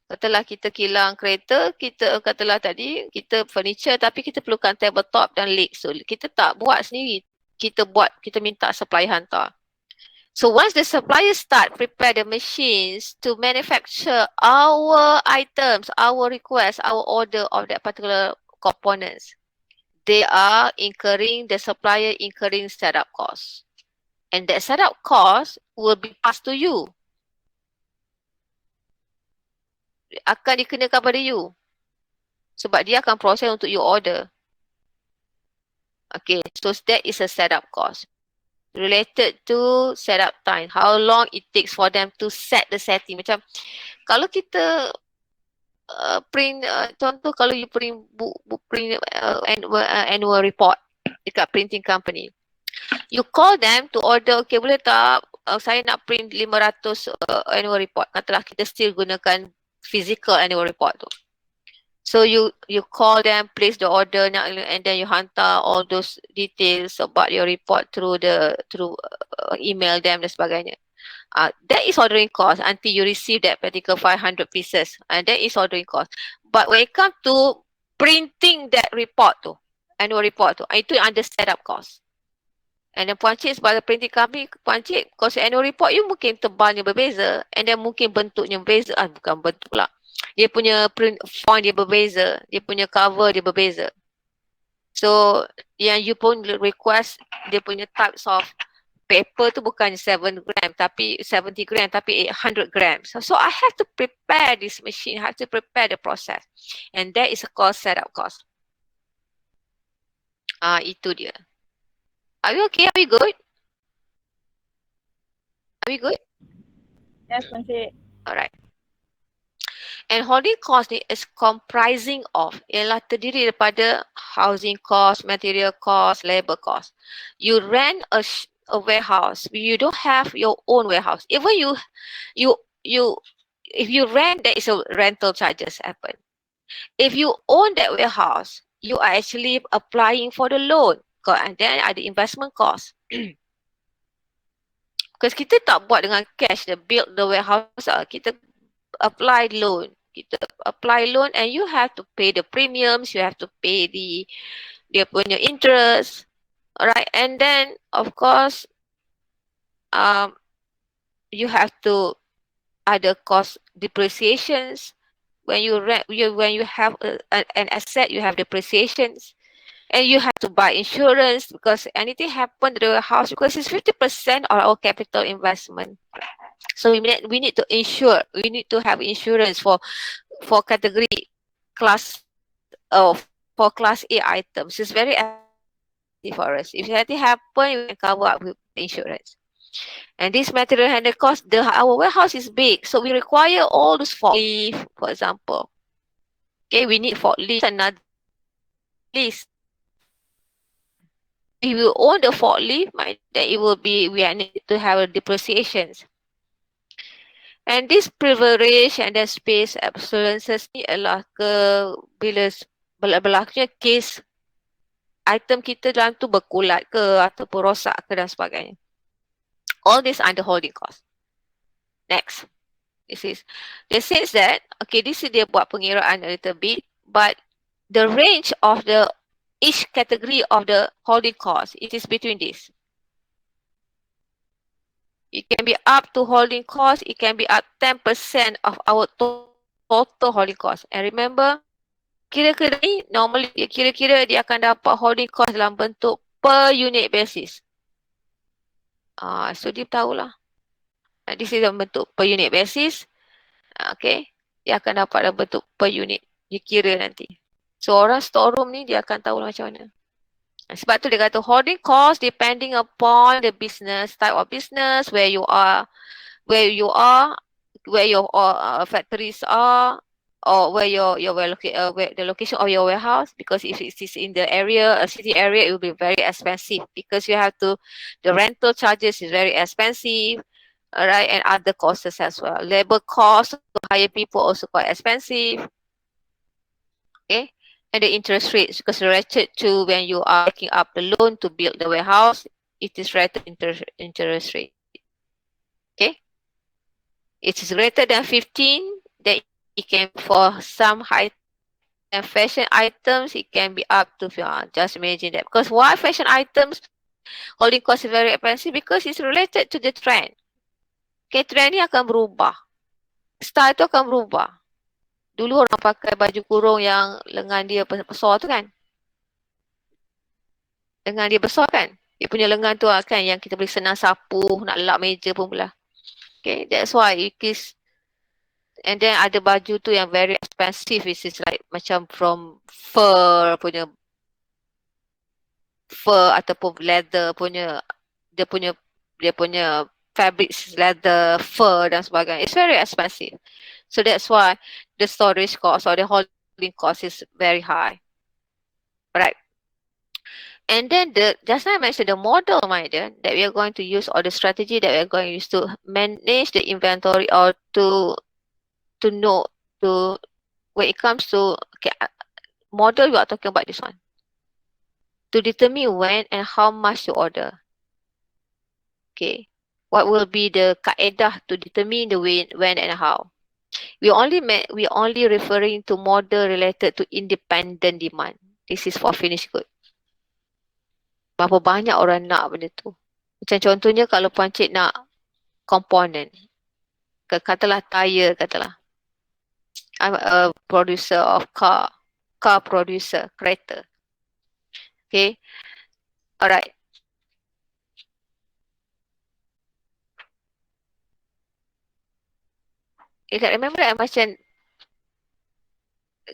katalah kita kilang kereta, kita katalah tadi, kita furniture tapi kita perlukan tabletop dan leg. So kita tak buat sendiri. Kita minta supplier hantar. So once the supplier start prepare the machines to manufacture our items, our request, our order of that particular components, the supplier incurring setup costs. And that setup cost will be passed to you. akan dikenakan pada you. Sebab dia akan proses untuk you order. Okay, so that is a setup cost. Related to setup time. How long it takes for them to set the setting. Macam kalau kita print, contoh kalau you print print annual report dekat printing company. You call them to order, okay boleh tak saya nak print 500 annual report. Katalah kita still gunakan physical annual report tu. So you call them, place the order, and then you hantar all those details about your report through email them dan sebagainya. That is ordering cost until you receive that particular 500 pieces, and that is ordering cost. But when it comes to printing that report tu, annual report tu, itu under setup cost. And then Puan Cik sebagai printing company, Puan Cik, cost annual report you mungkin tebalnya berbeza, and then mungkin bentuknya berbeza, bukan bentuk lah. Dia punya print font dia berbeza, dia punya cover dia berbeza. So yang you pun request dia punya types of paper tu bukan 7 gram tapi 70 gram tapi 800 grams. So I have to prepare this machine, I have to prepare the process. And that is a cost, setup cost. Itu dia. Are we okay? Are we good? Are we good? Yes, Puan Cik. Alright. And holding cost ni is comprising of, ialah terdiri daripada housing cost, material cost, labor cost. You rent a warehouse, you don't have your own warehouse. Even if you rent, there is a rental charges happen. If you own that warehouse, you are actually applying for the loan. And then ada investment cost. Because kita tak buat dengan cash, build the warehouse, kita apply loan. Kita apply loan and you have to pay the premiums, you have to pay dia punya interest. Alright, and then of course you have to ada cost depreciations. When you have an asset, you have depreciations. And you have to buy insurance because anything happen to the house, because it's 50% of our capital investment. So we need to insure. We need to have insurance for category class for class A items. It's very expensive for us. If anything happen, we can cover up with insurance. And this material handling cost, our warehouse is big, so we require all those forklift, for example. Okay, we need forklift, another list. If you own the forklift, then it will be, we need to have a depreciations. And this privilege and the space obsolescence ni adalah bila berlakunya case item kita dalam tu berkulat ke ataupun rosak ke dan sebagainya. All this under holding cost. Next. They says that, okay, this is dia buat pengiraan a little bit, but the range of each category of the holding cost, it is between this. It can be up to holding cost, it can be up 10% of our total holding cost. And remember, kira-kira ni, normally kira-kira dia akan dapat holding cost dalam bentuk per unit basis. So dia tahulah. This is dalam bentuk per unit basis. Okay, dia akan dapat dalam bentuk per unit. Dia kira nanti. So orang storeroom ni dia akan tahu macam mana. Sebab tu dia kata holding cost depending upon the business, type of business, where you are, where your factories are, or where the location of your warehouse. Because if it is in the area, a city area, it will be very expensive because you have to, the rental charges is very expensive. Alright, and other costs as well. Labor costs to hire people also quite expensive. Okay, and the interest rates, because related to when you are taking up the loan to build the warehouse, it is related interest rate. Okay, it is greater than 15, then it can, for some high and fashion items, it can be up to, just imagine that. Because why fashion items holding cost is very expensive? Because it's related to the trend. Okay, trend ni akan berubah. Style tu akan berubah. Dulu orang pakai baju kurung yang lengan dia besar tu kan. Lengan dia besar kan. Dia punya lengan tu kan yang kita boleh senang sapu, nak lap meja pun boleh. Okay, that's why it is And then ada baju tu yang very expensive, which is like macam from fur ataupun leather punya, dia punya fabrics, leather, fur dan sebagainya. It's very expensive. So that's why the storage cost or the holding cost is very high. Right. And then just now I mentioned the model, my dear, that we are going to use, or the strategy that we are going to use to manage the inventory, or to know, to when it comes to model, we are talking about this one. To determine when and how much to order. Okay. What will be the kaedah to determine the when and how? We only referring to model related to independent demand. This is for finished good. Berapa banyak orang nak benda tu? Macam contohnya kalau Puan Cik nak komponen, katalah tayar, katalah. I'm a producer of car producer, kereta. Okay. Alright. Remember I mentioned,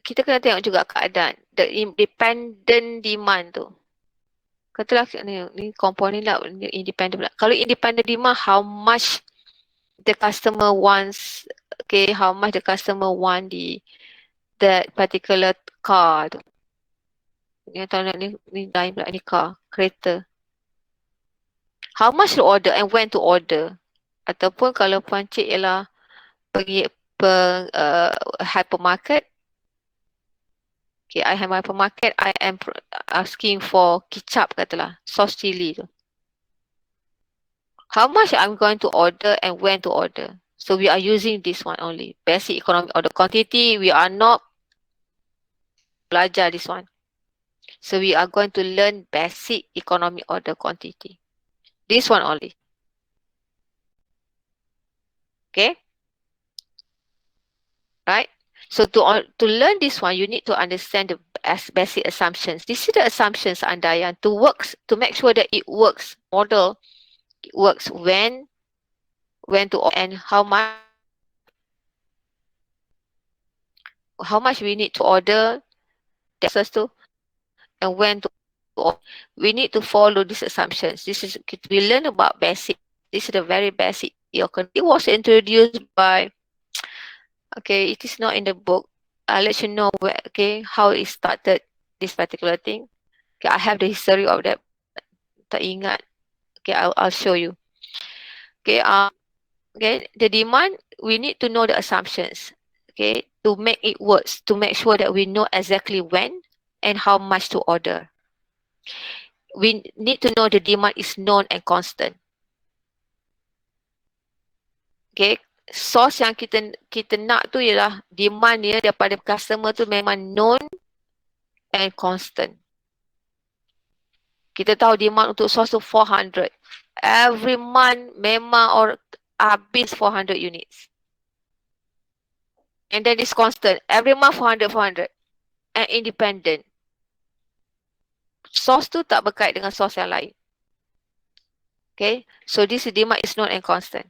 kita kena tengok juga keadaan, the independent demand tu. Katalah ni komponen lah, independent pula. Kalau independent demand, how much the customer wants, okay, how much the customer want that particular car tu. Ni tahu nak ni lain pula, ni car, kereta. How much to order and when to order. Ataupun kalau Puan Cik ialah pergi hypermarket. Okay, I have hypermarket, I am asking for kicap, katalah, sauce chili tu. How much I'm going to order and when to order. So we are using this one only. Basic economic order quantity. We are not belajar this one. So we are going to learn basic economic order quantity. This one only. Okay? Right? So to learn this one, you need to understand the basic assumptions. This is the assumptions andaian to make sure that it works. Model it works when to and how much we need to order, access to, and when to order. We need to follow these assumptions. This is, we learn about basic. This is the very basic. It was introduced by, okay, it is not in the book. I'll let you know where, okay, how it started, this particular thing. Okay, I have the history of that. Tak ingat. Okay, I'll show you. Okay, okay, the demand, we need to know the assumptions. Okay, to make it works, to make sure that we know exactly when and how much to order. We need to know the demand is known and constant. Okay, source yang kita nak tu ialah demand dia daripada customer tu memang known and constant. Kita tahu demand untuk source tu 400. Every month memang habis 400 units. And then it's constant. Every month 400. And independent. Source tu tak berkait dengan source yang lain. Okay, so this demand is known and constant.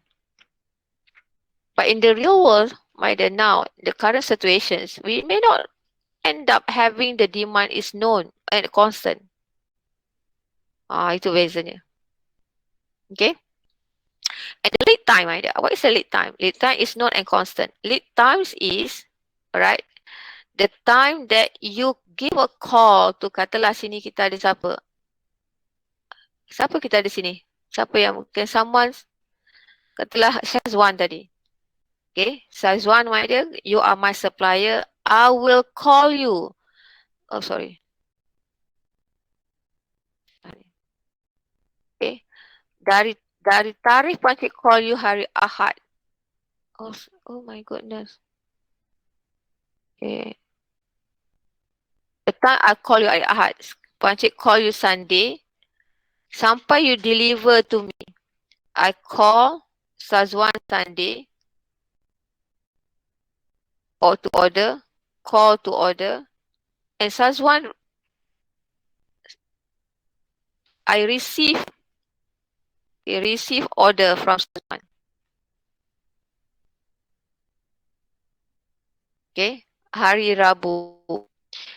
But in the real world, now, the current situations, we may not end up having the demand is known and constant. Itu bezanya. Okay. And the lead time, what is the lead time? Lead time is known and constant. Lead times is, alright, the time that you give a call to, katalah sini kita ada siapa? Siapa kita ada sini? Siapa yang mungkin someone, katalah Syazwan tadi. Okay, Syazwan, my dear, you are my supplier. I will call you. Oh, sorry. Okay, dari tarikh Puan Cik call you hari Ahad. Oh my goodness. Okay. The time I call you hari Ahad, Puan Cik call you Sunday. Sampai you deliver to me, I call Syazwan Sunday. Or to order, call to order, and Syazwan, I receive order from Syazwan. Okay, hari Rabu.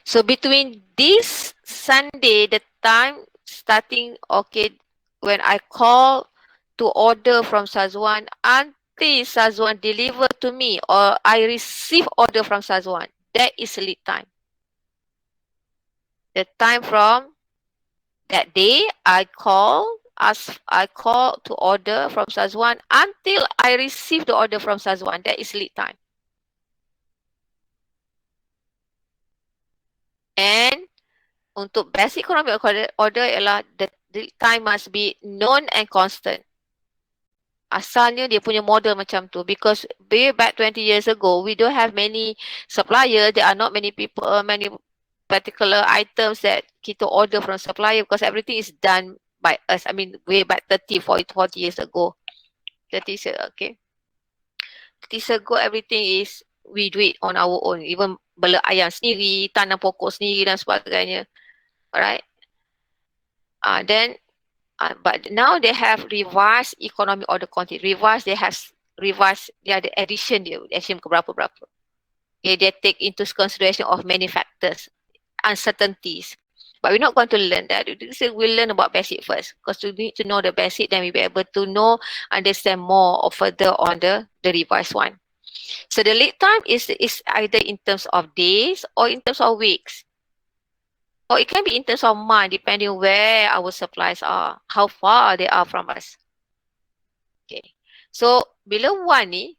So between this Sunday, the time starting, okay, when I call to order from Sazwan until Sazwan deliver to me or I receive order from Sazwan, that is lead time. The time from that day I call to order from Sazwan until I receive the order from Sazwan, that is lead time. And untuk basic economic order ialah the lead time must be known and constant. Asalnya dia punya model macam tu because way back 20 years ago we don't have many supplier, there are not many people, many particular items that kita order from supplier because everything is done by us. I mean way back 30, 40 years ago. 30 years, okay. 30 years ago everything is we do it on our own. Even bela ayam sendiri, tanam pokok sendiri dan sebagainya. Alright. Then but now they have revised economic order quantity. Revised, they have revised, they are the addition dia, addition ke berapa-berapa. Okay, they take into consideration of many factors, uncertainties. But we're not going to learn that. We'll learn about basic first because we need to know the basic, then we'll be able to know, understand more or further on the revised one. So the lead time is either in terms of days or in terms of weeks. Or it can be in terms of month, depending where our supplies are, how far they are from us. Okay. So, bila one ni,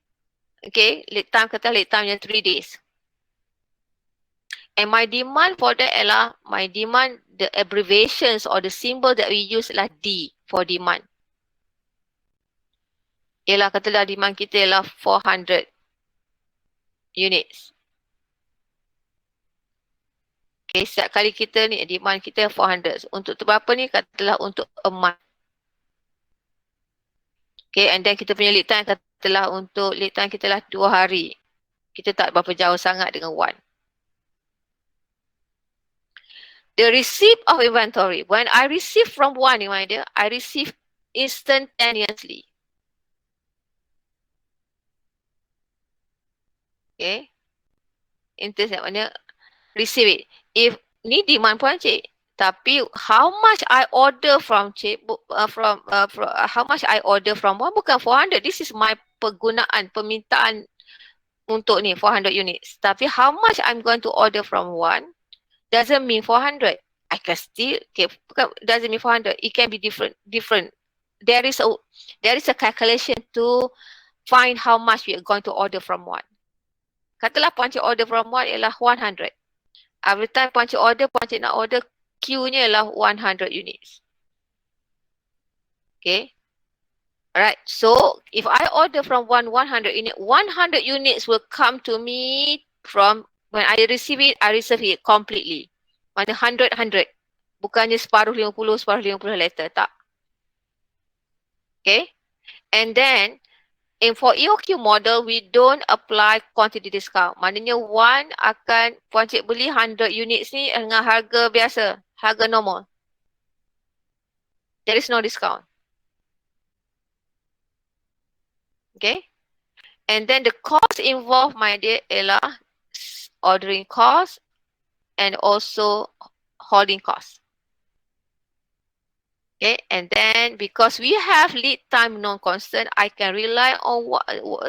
okay, lead time kata lead time 3 days. And my demand for that ialah, my demand, the abbreviations or the symbol that we use ialah D for demand. Ialah katalah demand kita ialah 400 units. Okay, setiap kali kita ni demand kita 400. Untuk tu berapa ni? Katalah untuk a month. Okay, and then kita punya lead time katalah untuk lead time kita lah 2 hari. Kita tak berapa jauh sangat dengan 1. The receipt of inventory. When I receive from 1, my dear, I receive instantaneously. Okay. Instantaneously, maknanya receive it. If ni demand pun cik, tapi how much I order from cik, how much I order from 1 bukan 400. This is my permintaan untuk ni 400 units. Tapi how much I'm going to order from 1 doesn't mean 400. I can still, okay, doesn't mean 400. It can be different. There is a calculation to find how much we are going to order from 1. Katalah puan cik order from 1 ialah 100. Every time puan cik nak order, queue-nya ialah 100 units. Okay. Alright, so if I order from 100 unit, 100 units will come to me from, when I receive it completely. Mana 100. Bukannya separuh 50 later, tak. Okay. And then, for EOQ model, we don't apply quantity discount. Maknanya one akan, puan cik beli 100 units ni dengan harga biasa, harga normal. There is no discount. Okay. And then the cost involved, my dear, ialah ordering cost and also holding cost. Okay, and then because we have lead time non-constant, I can rely on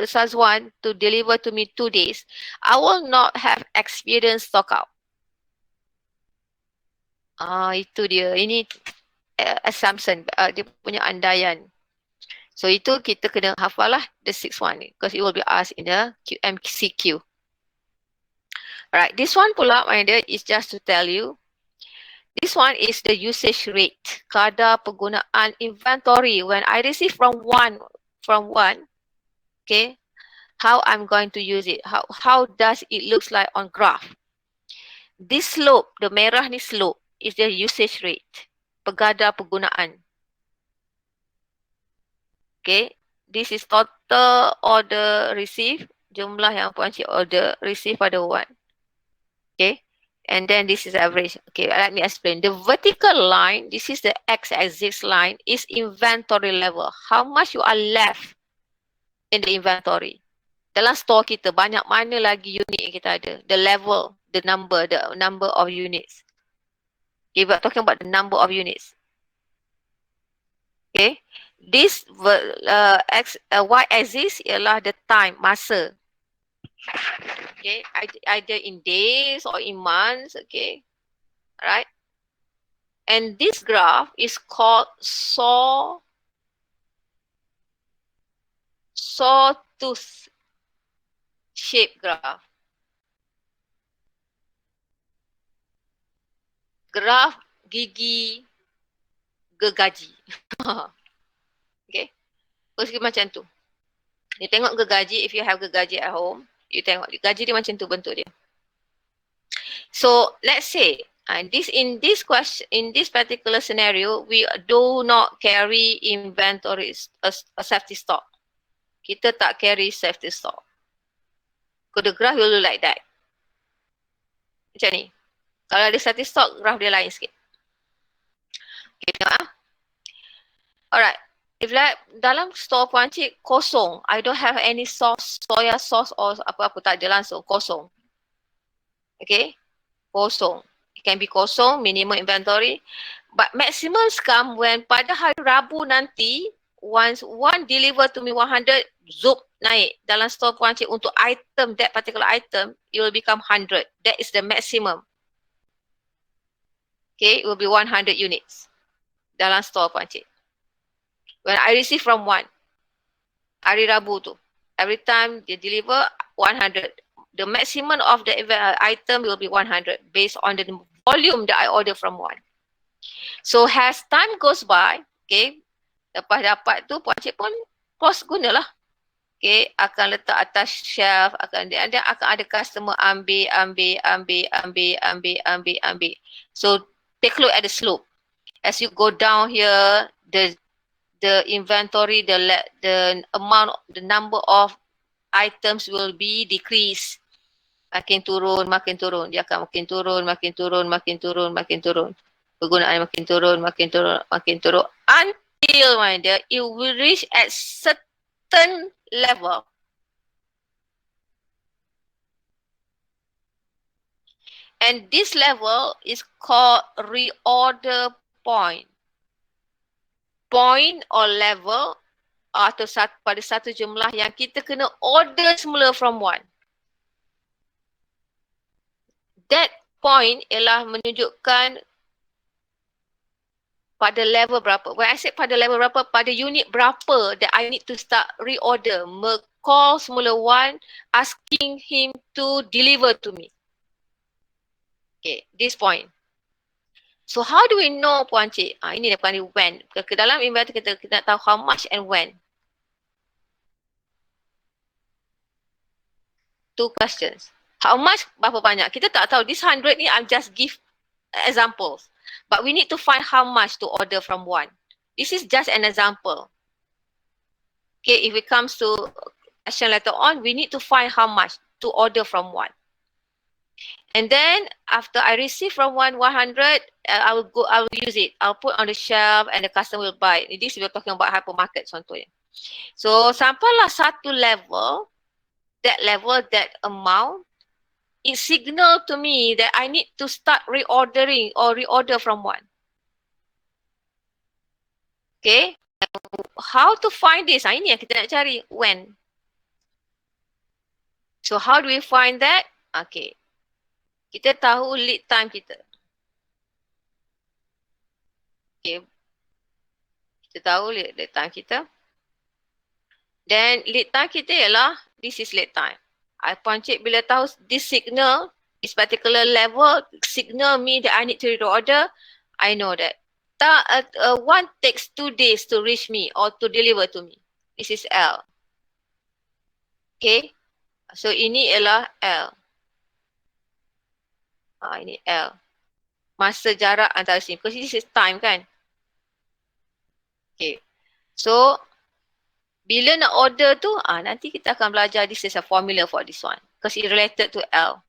Sazwan to deliver to me 2 days. I will not have experience stock out. Itu dia. Ini assumption, dia punya andaian. So itu kita kena hafal lah the 6th one ni, because it will be asked in the MCQ. Alright, this one pula, my dear, is just to tell you. This one is the usage rate, kadar penggunaan inventory. When I receive from one, okay, how I'm going to use it? How does it looks like on graph? This slope, the merah ni slope, is the usage rate, kadar penggunaan. Okay, this is total order receive, jumlah yang puan cik order receive pada 1. Okay. And then this is average. Okay, let me explain. The vertical line, this is the x-axis line, is inventory level. How much you are left in the inventory. Dalam store kita, banyak mana lagi unit yang kita ada. The level, the number of units. Okay, we're talking about the number of units. Okay. This y-axis ialah the time, masa. Okay, either in days or in months, okay. Alright. And this graph is called sawtooth shape graph. Graph gigi gergaji. Okay. Terus macam tu. You tengok gergaji, if you have gergaji at home, you tengok gergaji dia macam tu bentuk dia. So let's say in this particular scenario, we do not carry inventories, a safety stock. Kita tak carry safety stock. So the graph will look like that. Macam ni. Kalau ada safety stock, graph dia lain sikit. Okay, tengok ah. Alright. If like dalam store Puan Cik kosong, I don't have any sauce, soya sauce or apa-apa, tak ada langsung, kosong. Okay, kosong. It can be kosong, minimum inventory. But maximum come when pada hari Rabu nanti, once one deliver to me 100, zoom naik dalam store Puan Cik untuk item, that particular item, it will become 100. That is the maximum. Okay, it will be 100 units dalam store Puan Cik. When I receive from one, hari Rabu tu, every time they deliver 100. The maximum of the item will be 100 based on the volume that I order from one. So as time goes by, okay, lepas dapat tu Puan Cik pun pos gunalah. Okay, akan letak atas shelf, akan ada customer ambil. So take a look at the slope. As you go down here, the inventory, the amount, the number of items will be decreased. Makin turun. Dia akan makin turun. Penggunaan makin turun. Until it will reach at certain level. And this level is called reorder point. Point or level atau pada satu jumlah yang kita kena order semula from one. That point ialah menunjukkan pada level berapa. When I say pada level berapa, pada unit berapa that I need to start reorder. Call semula one, asking him to deliver to me. Okay, this point. So how do we know Puan Cik? Ini dia panggil when. Ke dalam inventory kita nak tahu how much and when. Two questions. How much, berapa banyak? Kita tak tahu. This 100 ni I just give examples. But we need to find how much to order from one. This is just an example. Okay, if it comes to question later on, we need to find how much to order from one. And then after I receive from 100, I will use it. I'll put on the shelf and the customer will buy. This we're talking about hypermarket contohnya. So sampailah satu level, that amount, it signal to me that I need to start reordering or reorder from one. Okay. How to find this? Ini yang kita nak cari. When. So how do we find that? Okay. Kita tahu lead time kita. Okay. Kita tahu lead time kita. Then lead time kita ialah, this is lead time. I Puan Cik bila tahu this signal, this particular level, signal me that I need to reorder, I know that. One takes 2 days to reach me or to deliver to me. This is L. Okay. So ini ialah L. Ini L. Masa jarak antara sini. Because this is time kan. Okay. So, bila nak order tu, nanti kita akan belajar this is a formula for this one. Because it related to L.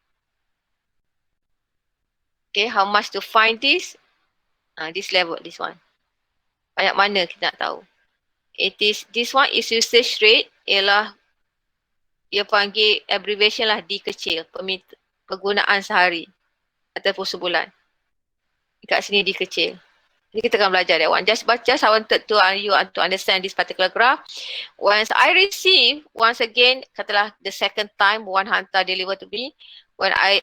Okay, how much to find this? This level, this one. Banyak mana kita nak tahu. This one is usage rate ialah Dia panggil abbreviation lah D kecil, penggunaan sehari ataupun sebulan. Dekat sini D kecil. Jadi kita akan belajar that one. Just I wanted to you to understand this particular graph. Once I receive, once again, katalah the second time one hantar deliver to me. When I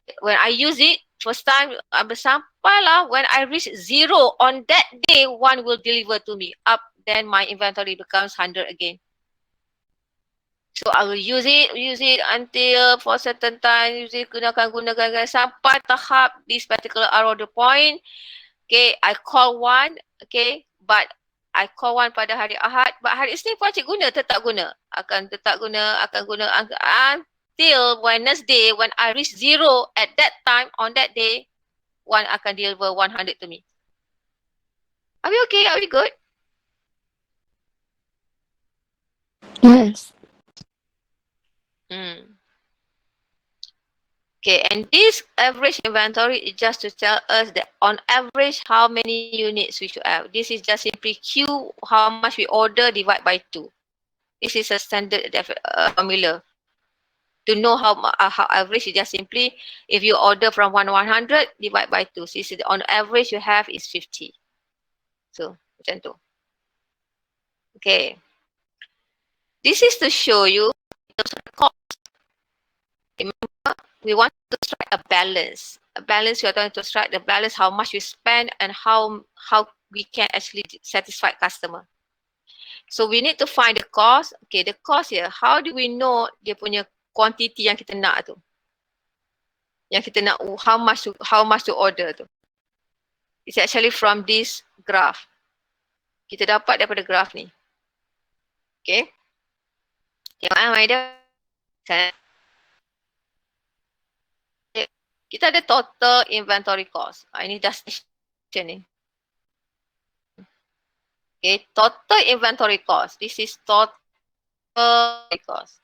use it, first time sampailah when I reach 0 on that day, one will deliver to me. Up, then my inventory becomes 100 again. So I will use it until for certain time, use it, gunakan sampai tahap this particular order point. Okay, I call one, okay, but I call one pada hari Ahad, but hari Isnin pun cik guna, tetap guna. Akan guna until Wednesday when I reach 0 at that time, on that day, one akan deliver 100 to me. Are we okay? Are we good? Yes. Okay, and this average inventory is just to tell us that on average how many units we should have. This is just simply Q, how much we order, divide by 2. This is a standard formula. To know how average is just simply if you order from 100 divide by 2. So on average you have is 50. So macam tu. Okay. This is to show you the cost. Remember, we want to strike a balance. A balance, we are going to strike the balance how much we spend and how we can actually satisfy customer. So we need to find the cost. Okay, the cost here, how do we know dia punya quantity yang kita nak tu? Yang kita nak how much to order tu. It's actually from this graph. Kita dapat daripada graph ni. Okay. Tengok Maida. Kita ada total inventory cost. Ini destination ni. Okay, total inventory cost. This is total cost.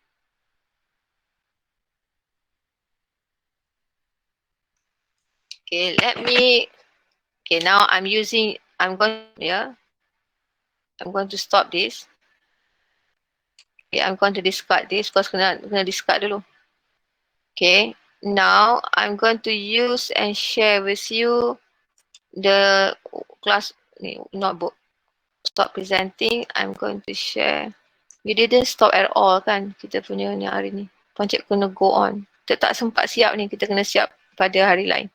Okay, okay, now I'm going to stop this. Okay, I'm going to discard this because kena discard dulu. Okay, now I'm going to use and share with you the class notebook. Stop presenting. I'm going to share. You didn't stop at all kan kita punya ni hari ni. Pancik kena go on. Kita tak sempat siap ni, kita kena siap pada hari lain.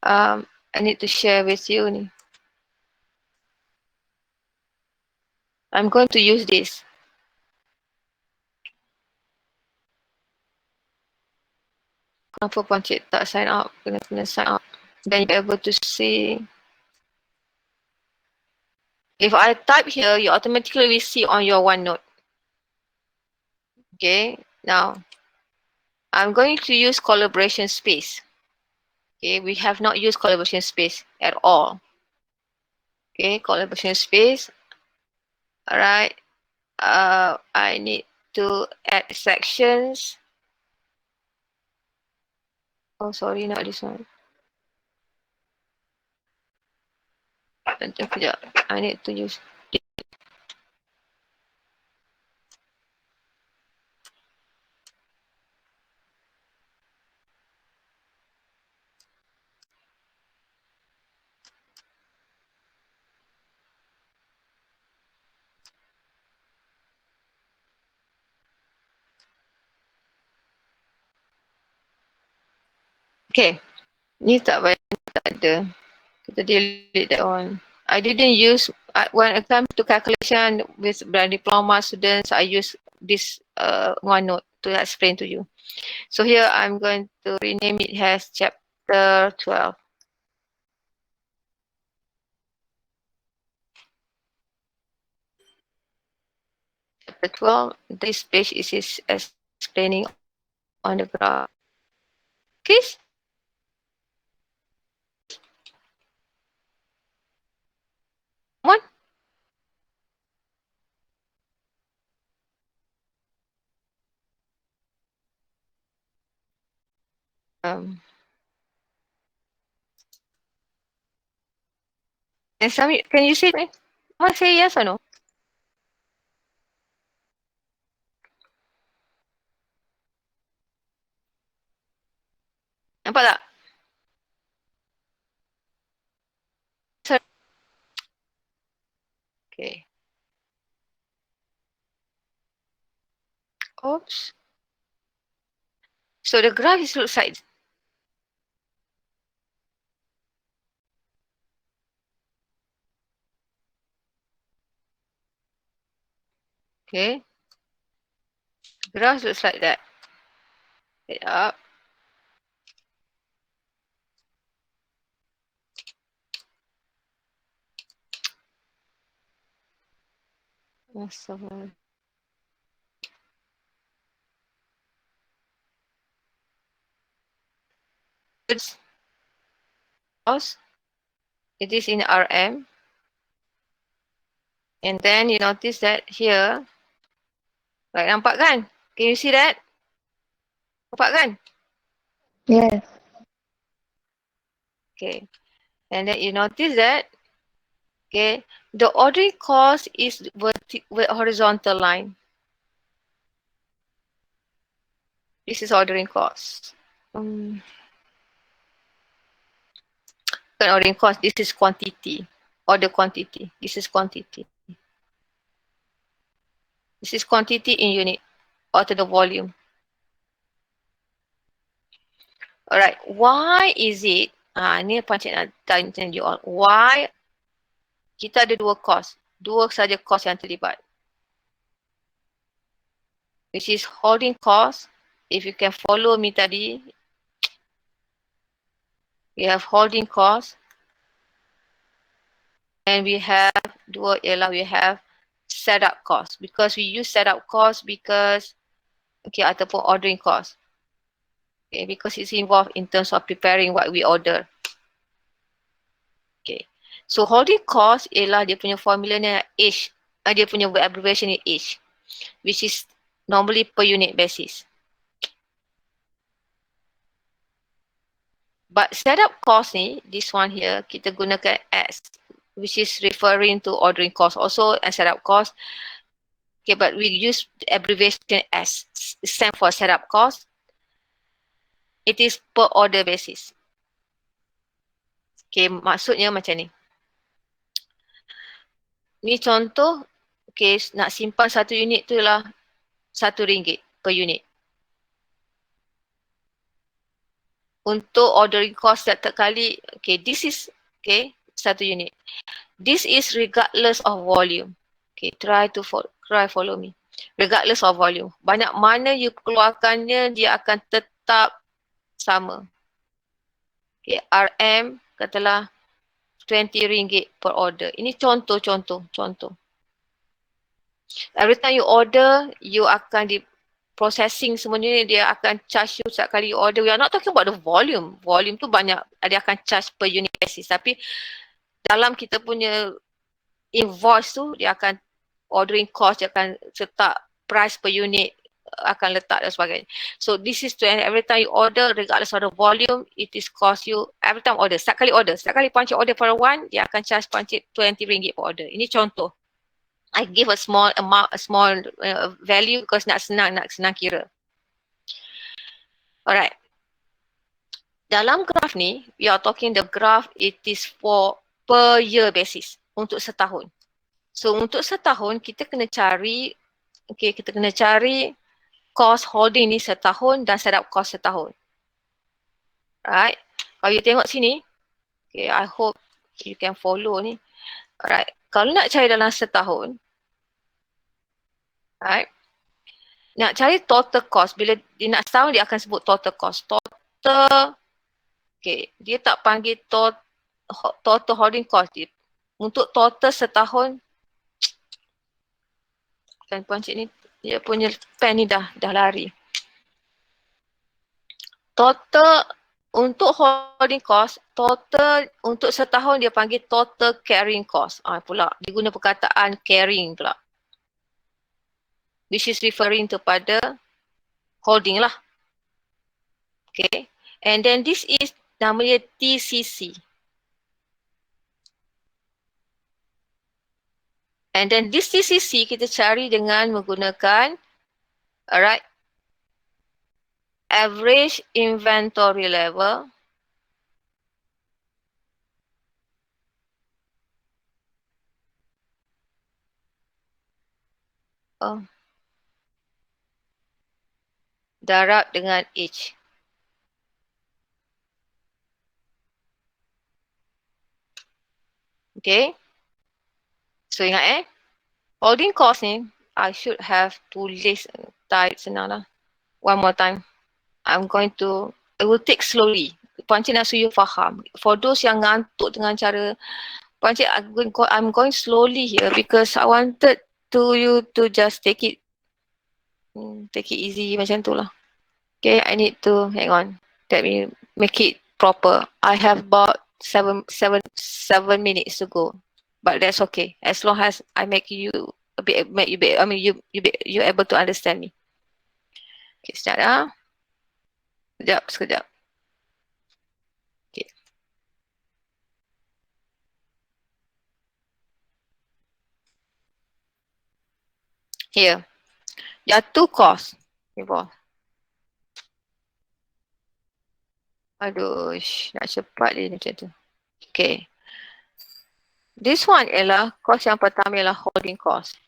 I need to share with you ni. I'm going to use this. Kenapa Pancik tak sign up? Kena sign up. Then you're able to see. If I type here, you automatically will see on your OneNote. Okay, now I'm going to use collaboration space. Okay, we have not used collaboration space at all. Okay, collaboration space. Alright, I need to add sections. Oh, sorry, not this one. I need to use. Okay, ni tak ada. Kita delete that one. I didn't use, when it comes to calculation with brand diploma students, I use this OneNote to explain to you. So here I'm going to rename it as chapter 12. Chapter 12, this page is explaining on the graph. Please. One. And Sami, can you see me? I say yes or no? Nampak tak? Okay. Oops. So the graph is looks like okay. Graph looks like that. Wait up. Cost. It is in RM. And then you notice that here, right, nampak kan? Can you see that? Nampak kan? Yes. Okay. And then you notice that, okay, the ordering cost is horizontal line. This is ordering cost. Bukan ordering cost, this is quantity. Order quantity. This is quantity. This is quantity in unit or to the volume. Alright, why is it, ni pancit nak tanya you all, why kita ada dua cost, dua saja cost yang terlibat. Which is holding cost. If you can follow me tadi, we have holding cost and we have dua ialah we have setup cost, because we use setup cost because okay, ataupun ordering cost. Okay, because it's involved in terms of preparing what we order. Okay. So holding cost ialah dia punya formula ni H. Dia punya abbreviation ni H, which is normally per unit basis. But setup cost ni, this one here, kita gunakan S, which is referring to ordering cost also and setup cost. Okay, but we use the abbreviation S, stand for setup cost. It is per order basis. Okay, maksudnya macam ni. Ni contoh, okay, nak simpan satu unit tu lah RM1 per unit. Untuk ordering cost setiap kali, okay, this is, okay, satu unit. This is regardless of volume. Okay, try follow me. Regardless of volume. Banyak mana you keluarkannya, dia akan tetap sama. Okay, RM, katalah RM20 per order. Ini contoh. Every time you order, you akan di processing semuanya, dia akan charge you setiap kali you order. We are not talking about the volume. Volume tu banyak, dia akan charge per unit basis. Tapi dalam kita punya invoice tu, dia akan ordering cost, dia akan letak price per unit, akan letak dan sebagainya. So this is to every time you order, regardless of the volume, it is cost you every time order. Setiap kali pancit order for one, dia akan charge pancit RM20 per order. Ini contoh. I give a small amount, a small value because nak senang kira. Alright. Dalam graph ni, we are talking the graph, it is for per year basis, untuk setahun. So untuk setahun, kita kena cari cost holding ni setahun dan setup cost setahun. Right. Kalau you tengok sini, okay, I hope you can follow ni. Alright. Kalau nak cari dalam setahun, right, nak cari total cost, bila dia nak setahun, dia akan sebut total cost. Total, okay, dia tak panggil total holding cost. Dia, untuk total setahun, kan pancit ni, dia punya pen ni dah lari. Total untuk holding cost, total untuk setahun dia panggil total carrying cost. Pula, dia guna perkataan carrying pula. Which is referring to pada holding lah. Okay. And then this is namanya TCC. And then this TCC kita cari dengan menggunakan, alright, average inventory level darab dengan age. Okay. So ingat holding cost ni, I should have tulis type senang lah. One more time. I will take slowly. Pancik nak suruh you faham. For those yang ngantuk dengan cara, Pancik I'm going slowly here because I wanted you to just take it easy macam tu lah. Okay, I need to, hang on. Let me make it proper. I have about 7 minutes to go. But that's okay. As long as I make you you able to understand me. Okay, sekejap. Sekejap. Okay. Here. There are two costs involved. Aduh, nak cepat dia macam tu. Okay. This one ialah cost yang pertama ialah holding cost.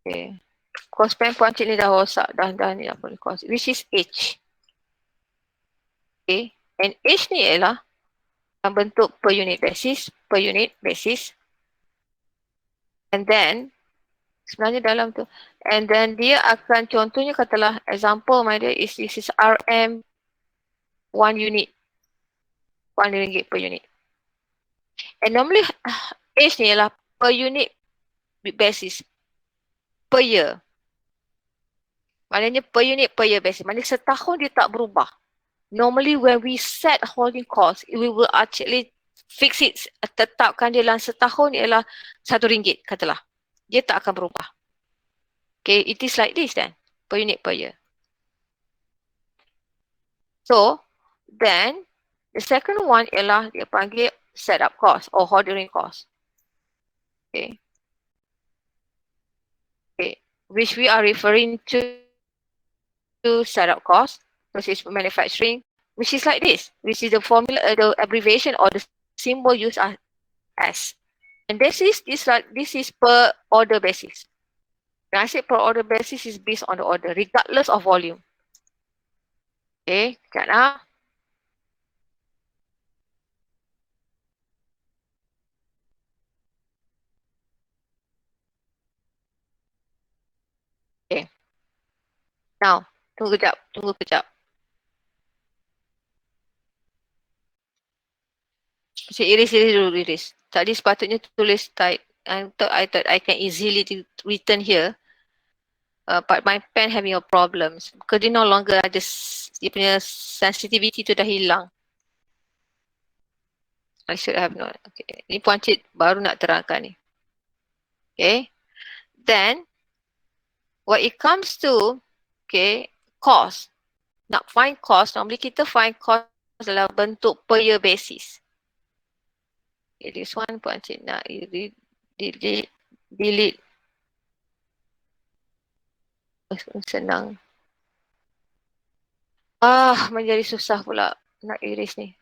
Okay. Cost pen Pancik ni dah rosak. Dah ni dah holding cost. Which is H. Okay. And H ni ialah yang bentuk per unit basis. And then, sebenarnya dalam tu. And then dia akan, contohnya katalah, example my dear is this is RM 1 unit. 1 ringgit per unit. And normally H ni ialah per unit basis. Per year. Maknanya per unit per year basis. Maknanya setahun dia tak berubah. Normally when we set holding cost, we will actually fix it, tetapkan dia dalam setahun ialah RM1 katalah. Dia tak akan berubah. Okay, it is like this then. Per unit per year. So, then the second one ialah dia panggil setup cost or holding cost. Okay. Okay. Which we are referring to setup cost, which is manufacturing, which is like this, which is the formula, the abbreviation or the symbol used as. And this is per order basis. When I say per order basis is based on the order, regardless of volume. Okay, sekejap lah. Okay. Now, tunggu kejap. Saya iris. Tadi sepatutnya tulis type. I thought I can easily return here. But my pen having a problems. Because dia no longer ada, dia punya sensitivity tu dah hilang. I should have not. Okay. Ni Puan Cik baru nak terangkan ni. Okay. Then, when it comes to, okay, cost. Nak find cost, normally kita find cost dalam bentuk per year basis. Okay, this one Puan Cik nak delete. Senang. Menjadi susah pula nak erase ni.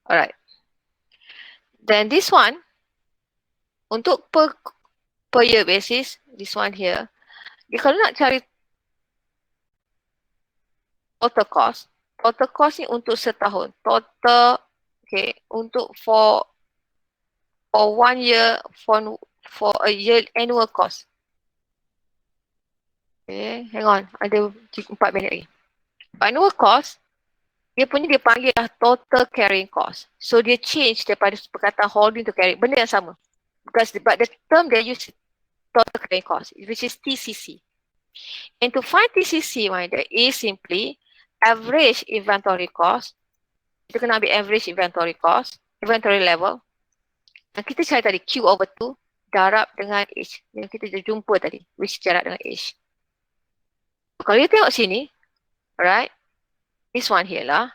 Alright. Then this one, untuk per year basis, this one here, dia kalau nak cari total cost ni untuk setahun. Total, okay, untuk for 1 year, for a year annual cost. Okay, hang on, ada 4 minit lagi. Annual cost, dia panggil lah total carrying cost. So dia change daripada perkataan holding to carrying, benda yang sama. But the term they use total carrying cost, which is TCC. And to find TCC, there is simply average inventory cost. Kita kena ambil average inventory cost, inventory level. Dan kita cari tadi Q over 2 darab dengan H. Yang kita dah jumpa tadi, which darab dengan H. Kalau you tengok sini, alright, this one here lah.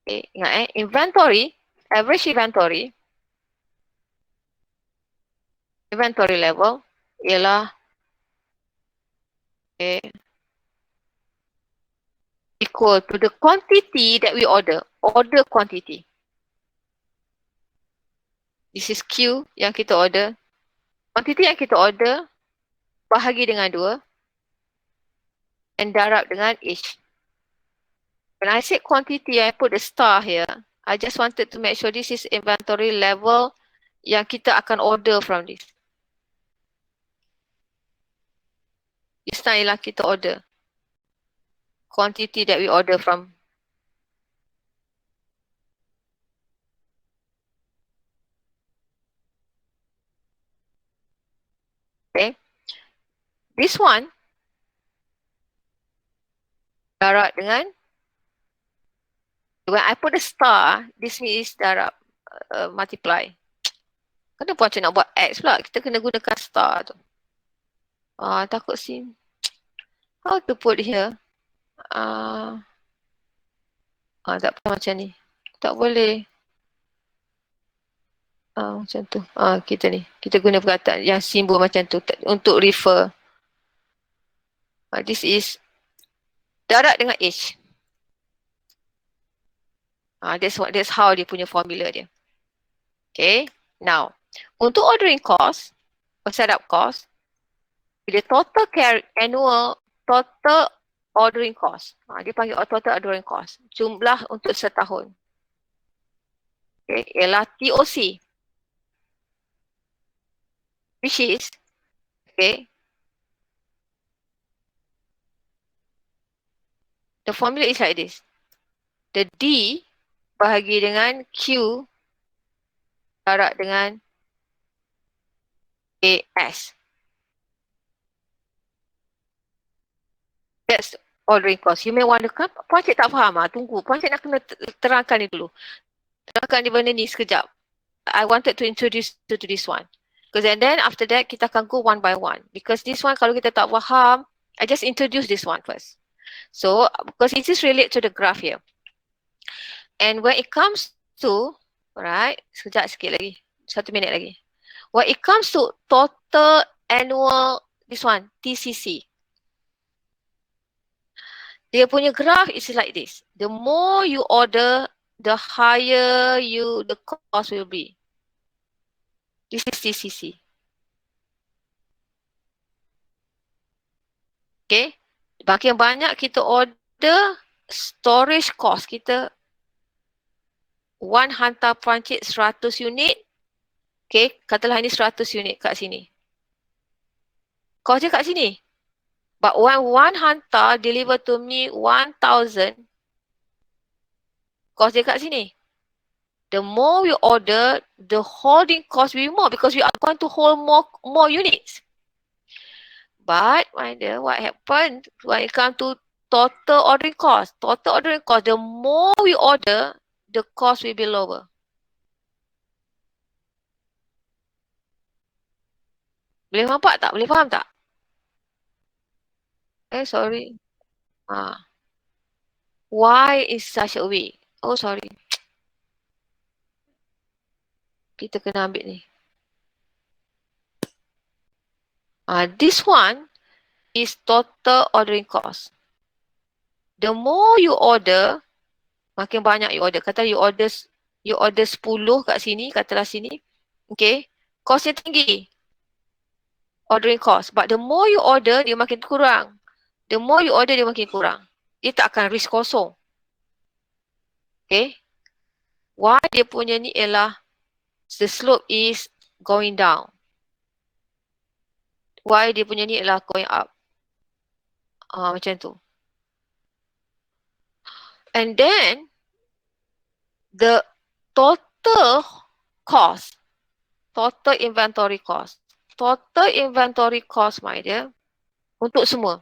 Okay, ingat inventory, average inventory level ialah Okay. Equal to the quantity that we order. Order quantity. This is Q yang kita order. Quantity yang kita order bahagi dengan 2 and darab dengan H. When I said quantity, I put the star here. I just wanted to make sure this is inventory level yang kita akan order from this. Istilah ialah kita order. Quantity that we order from. Okay. This one darab dengan, when I put the star, this means darab, multiply. Kenapa macam nak buat X pula? Kita kena gunakan star tu. Takut sini. How to put here? Tak boleh macam ni. Tak boleh. Macam tu. Kita ni. Kita guna perkataan yang simbol macam tu untuk refer. This is darab dengan H. That's how dia punya formula dia. Okay. Now, untuk ordering cost, or setup cost, the total annual total ordering cost. Dia panggil total ordering cost. Jumlah untuk setahun. Okay. Ialah TOC. Which is, okay, the formula is like this. The D bahagi dengan Q darab dengan AS. That's ordering cost. You may wonder, kan Puan Cik tak faham? Tunggu, Puan Cik nak kena terangkan ni dulu. Terangkan di benda ni sekejap. I wanted to introduce you to this one. Because and then after that, kita akan go one by one. Because this one, kalau kita tak faham, I just introduce this one first. So, because it is related to the graph here. And when it comes to, alright, sekejap sikit lagi. 1 minit lagi. When it comes to total annual, this one, TCC. Dia punya graph is like this. The more you order, the higher the cost will be. This is TCC. Okay. Makin banyak kita order, storage cost kita, one hantar Perancis 100 unit. Okay. Katalah ini 100 unit kat sini. Cost dia kat sini. But when one hantar deliver to me 1,000, cost dia kat sini. The more we order, the holding cost will be more because we are going to hold more units. But what happened when it comes to total ordering cost? Total ordering cost, the more we order, the cost will be lower. Boleh nampak tak? Boleh faham tak? Sorry. Why is such a way? Oh, sorry. Kita kena ambil ni. This one is total ordering cost. The more you order, makin banyak you order. Kata you order 10 kat sini, katalah sini. Okay. Costnya tinggi. Ordering cost. But the more you order, dia makin kurang. The more you order, dia makin kurang. Dia tak akan risk kosong. Okay. Why dia punya ni ialah the slope is going down. Why dia punya ni ialah going up. Macam tu. And then, the total cost, total inventory cost. Total inventory cost, my dear, untuk semua.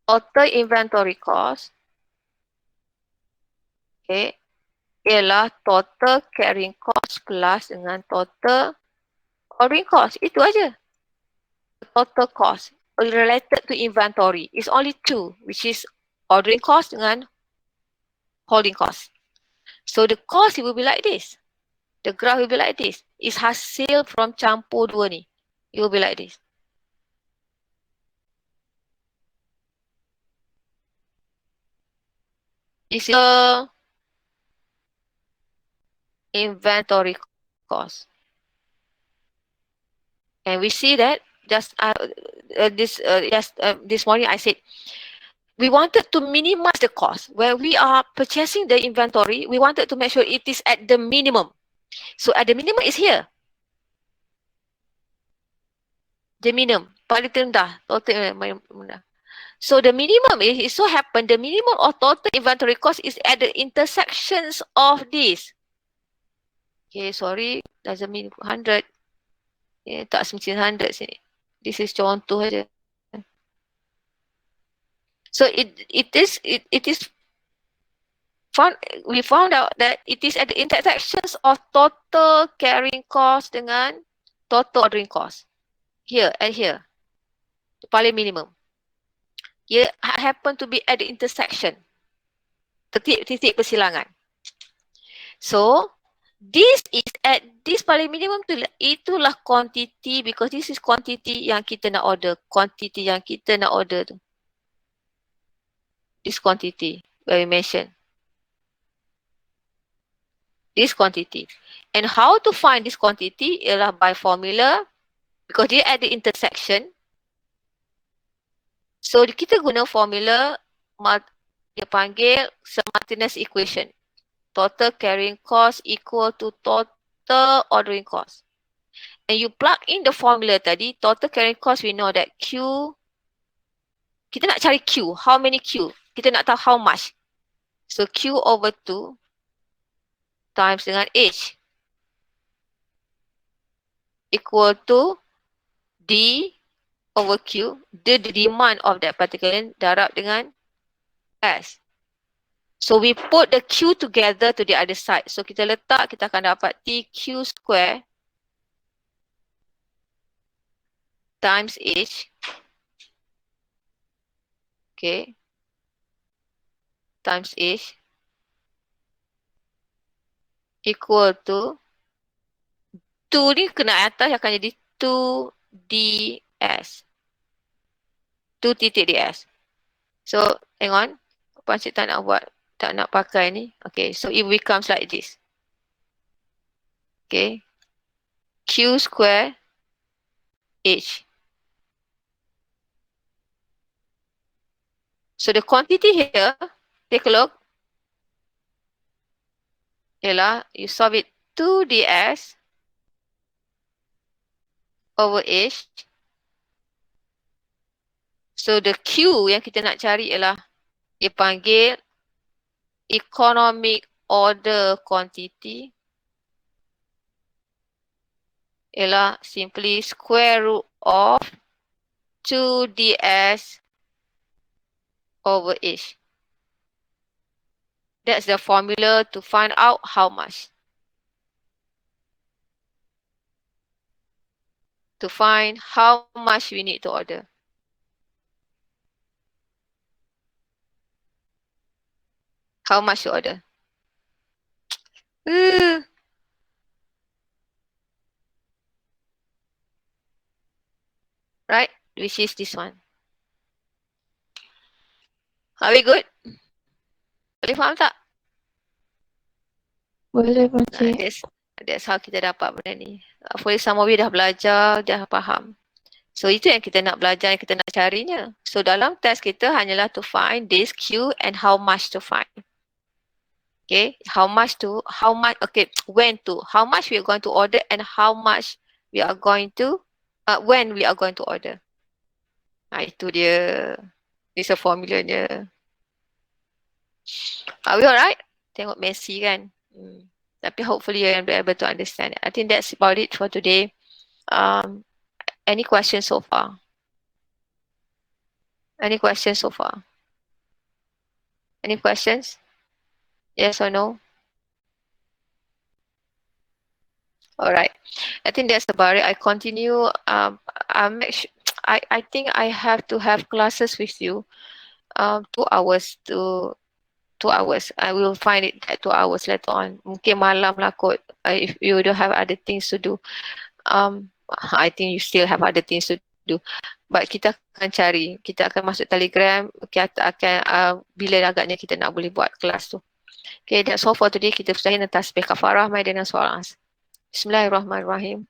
Total inventory cost, okay, ialah total carrying cost plus dengan total ordering cost. Itu aja. Total cost related to inventory is only two, which is ordering cost dengan holding cost. So the cost it will be like this. The graph will be like this. It's hasil from campur dua ni. It will be like this. This is the inventory cost. And we see that just this morning I said we wanted to minimize the cost. When we are purchasing the inventory, we wanted to make sure it is at the minimum. So at the minimum is here. The minimum, paling rendah, total rendah. So the minimum, it so happen the minimum of total inventory cost is at the intersections of this. Okay, sorry, doesn't mean 100. Tak semesti 100 sini. This is contoh aja. So it is found, we found out that it is at the intersections of total carrying cost dengan total ordering cost. Here and here. The paling minimum. Ia happen to be at the intersection. Titik persilangan. So this is at this paling minimum tu, itulah quantity, because this is quantity yang kita nak order. Quantity yang kita nak order tu. This quantity where we mention. This quantity. And how to find this quantity ialah by formula, because dia at the intersection. So kita guna formula, dia panggil simultaneous equation. Total carrying cost equal to total ordering cost. And you plug in the formula tadi, total carrying cost, we know that Q, kita nak cari Q, how many Q? Kita nak tahu how much. So Q over 2 times dengan H equal to D over Q, the demand of that particular darab dengan S. So we put the Q together to the other side. So kita letak, kita akan dapat TQ square times H. Okay. Times H equal to 2 ni kena atas akan jadi 2ds. 2 titik ds. So, hang on. Apa Encik tak nak buat? Tak nak pakai ni. Okay, so it becomes like this. Okay. Q square H. So the quantity here, take a look. Ialah, you solve it 2ds over H. So the Q yang kita nak cari ialah dia panggil economic order quantity. Ialah simply square root of 2ds over H. That's the formula to find out how much. To find how much we need to order. How much to order? Right? Which is this one. Are we good? Boleh faham tak? Boleh, Encik. That's how kita dapat benda ni. Hopefully some of you dah belajar, dah faham. So itu yang kita nak belajar, yang kita nak carinya. So dalam test kita hanyalah to find this Q and how much to find. Okay, when to, how much we are going to order and how much we are going to, when we are going to order. Itu dia. This a formulanya. Are we alright? Tengok messy kan? Tapi hopefully you will be able to understand. I think that's about it for today. Any questions so far? Any questions so far? Any questions? Yes or no? Alright. I think that's about it. I continue. I think I have to have classes with you. 2 hours to 2 hours. I will find it at 2 hours later on. Mungkin malam lah kot. If you don't have other things to do. I think you still have other things to do. But kita akan cari, kita akan masuk Telegram, kita akan bila agaknya kita nak boleh buat kelas tu. Okay, that's all for today. Kita sudahi tasbih kafarah mai dengan soalan. Bismillahirrahmanirrahim.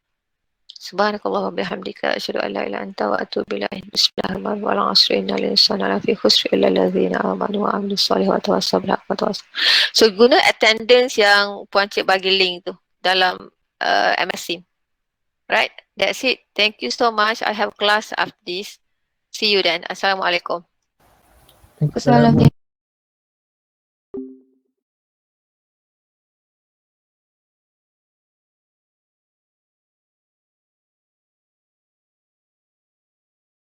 Subhanakallah wa bihamdika asyhadu an la ilaha illa anta wa atubu ilaik. Bismillahirrahmanirrahim. Wal 'asri innal insana lafi khusr illa allazina amanu wa 'amilus solihati wa tawassaw bil haqqi wa tawassaw. So guna attendance yang Puan Cik bagi link tu dalam MS Team. Right? That's it. Thank you so much. I have class after this. See you then. Assalamualaikum. Assalamualaikum.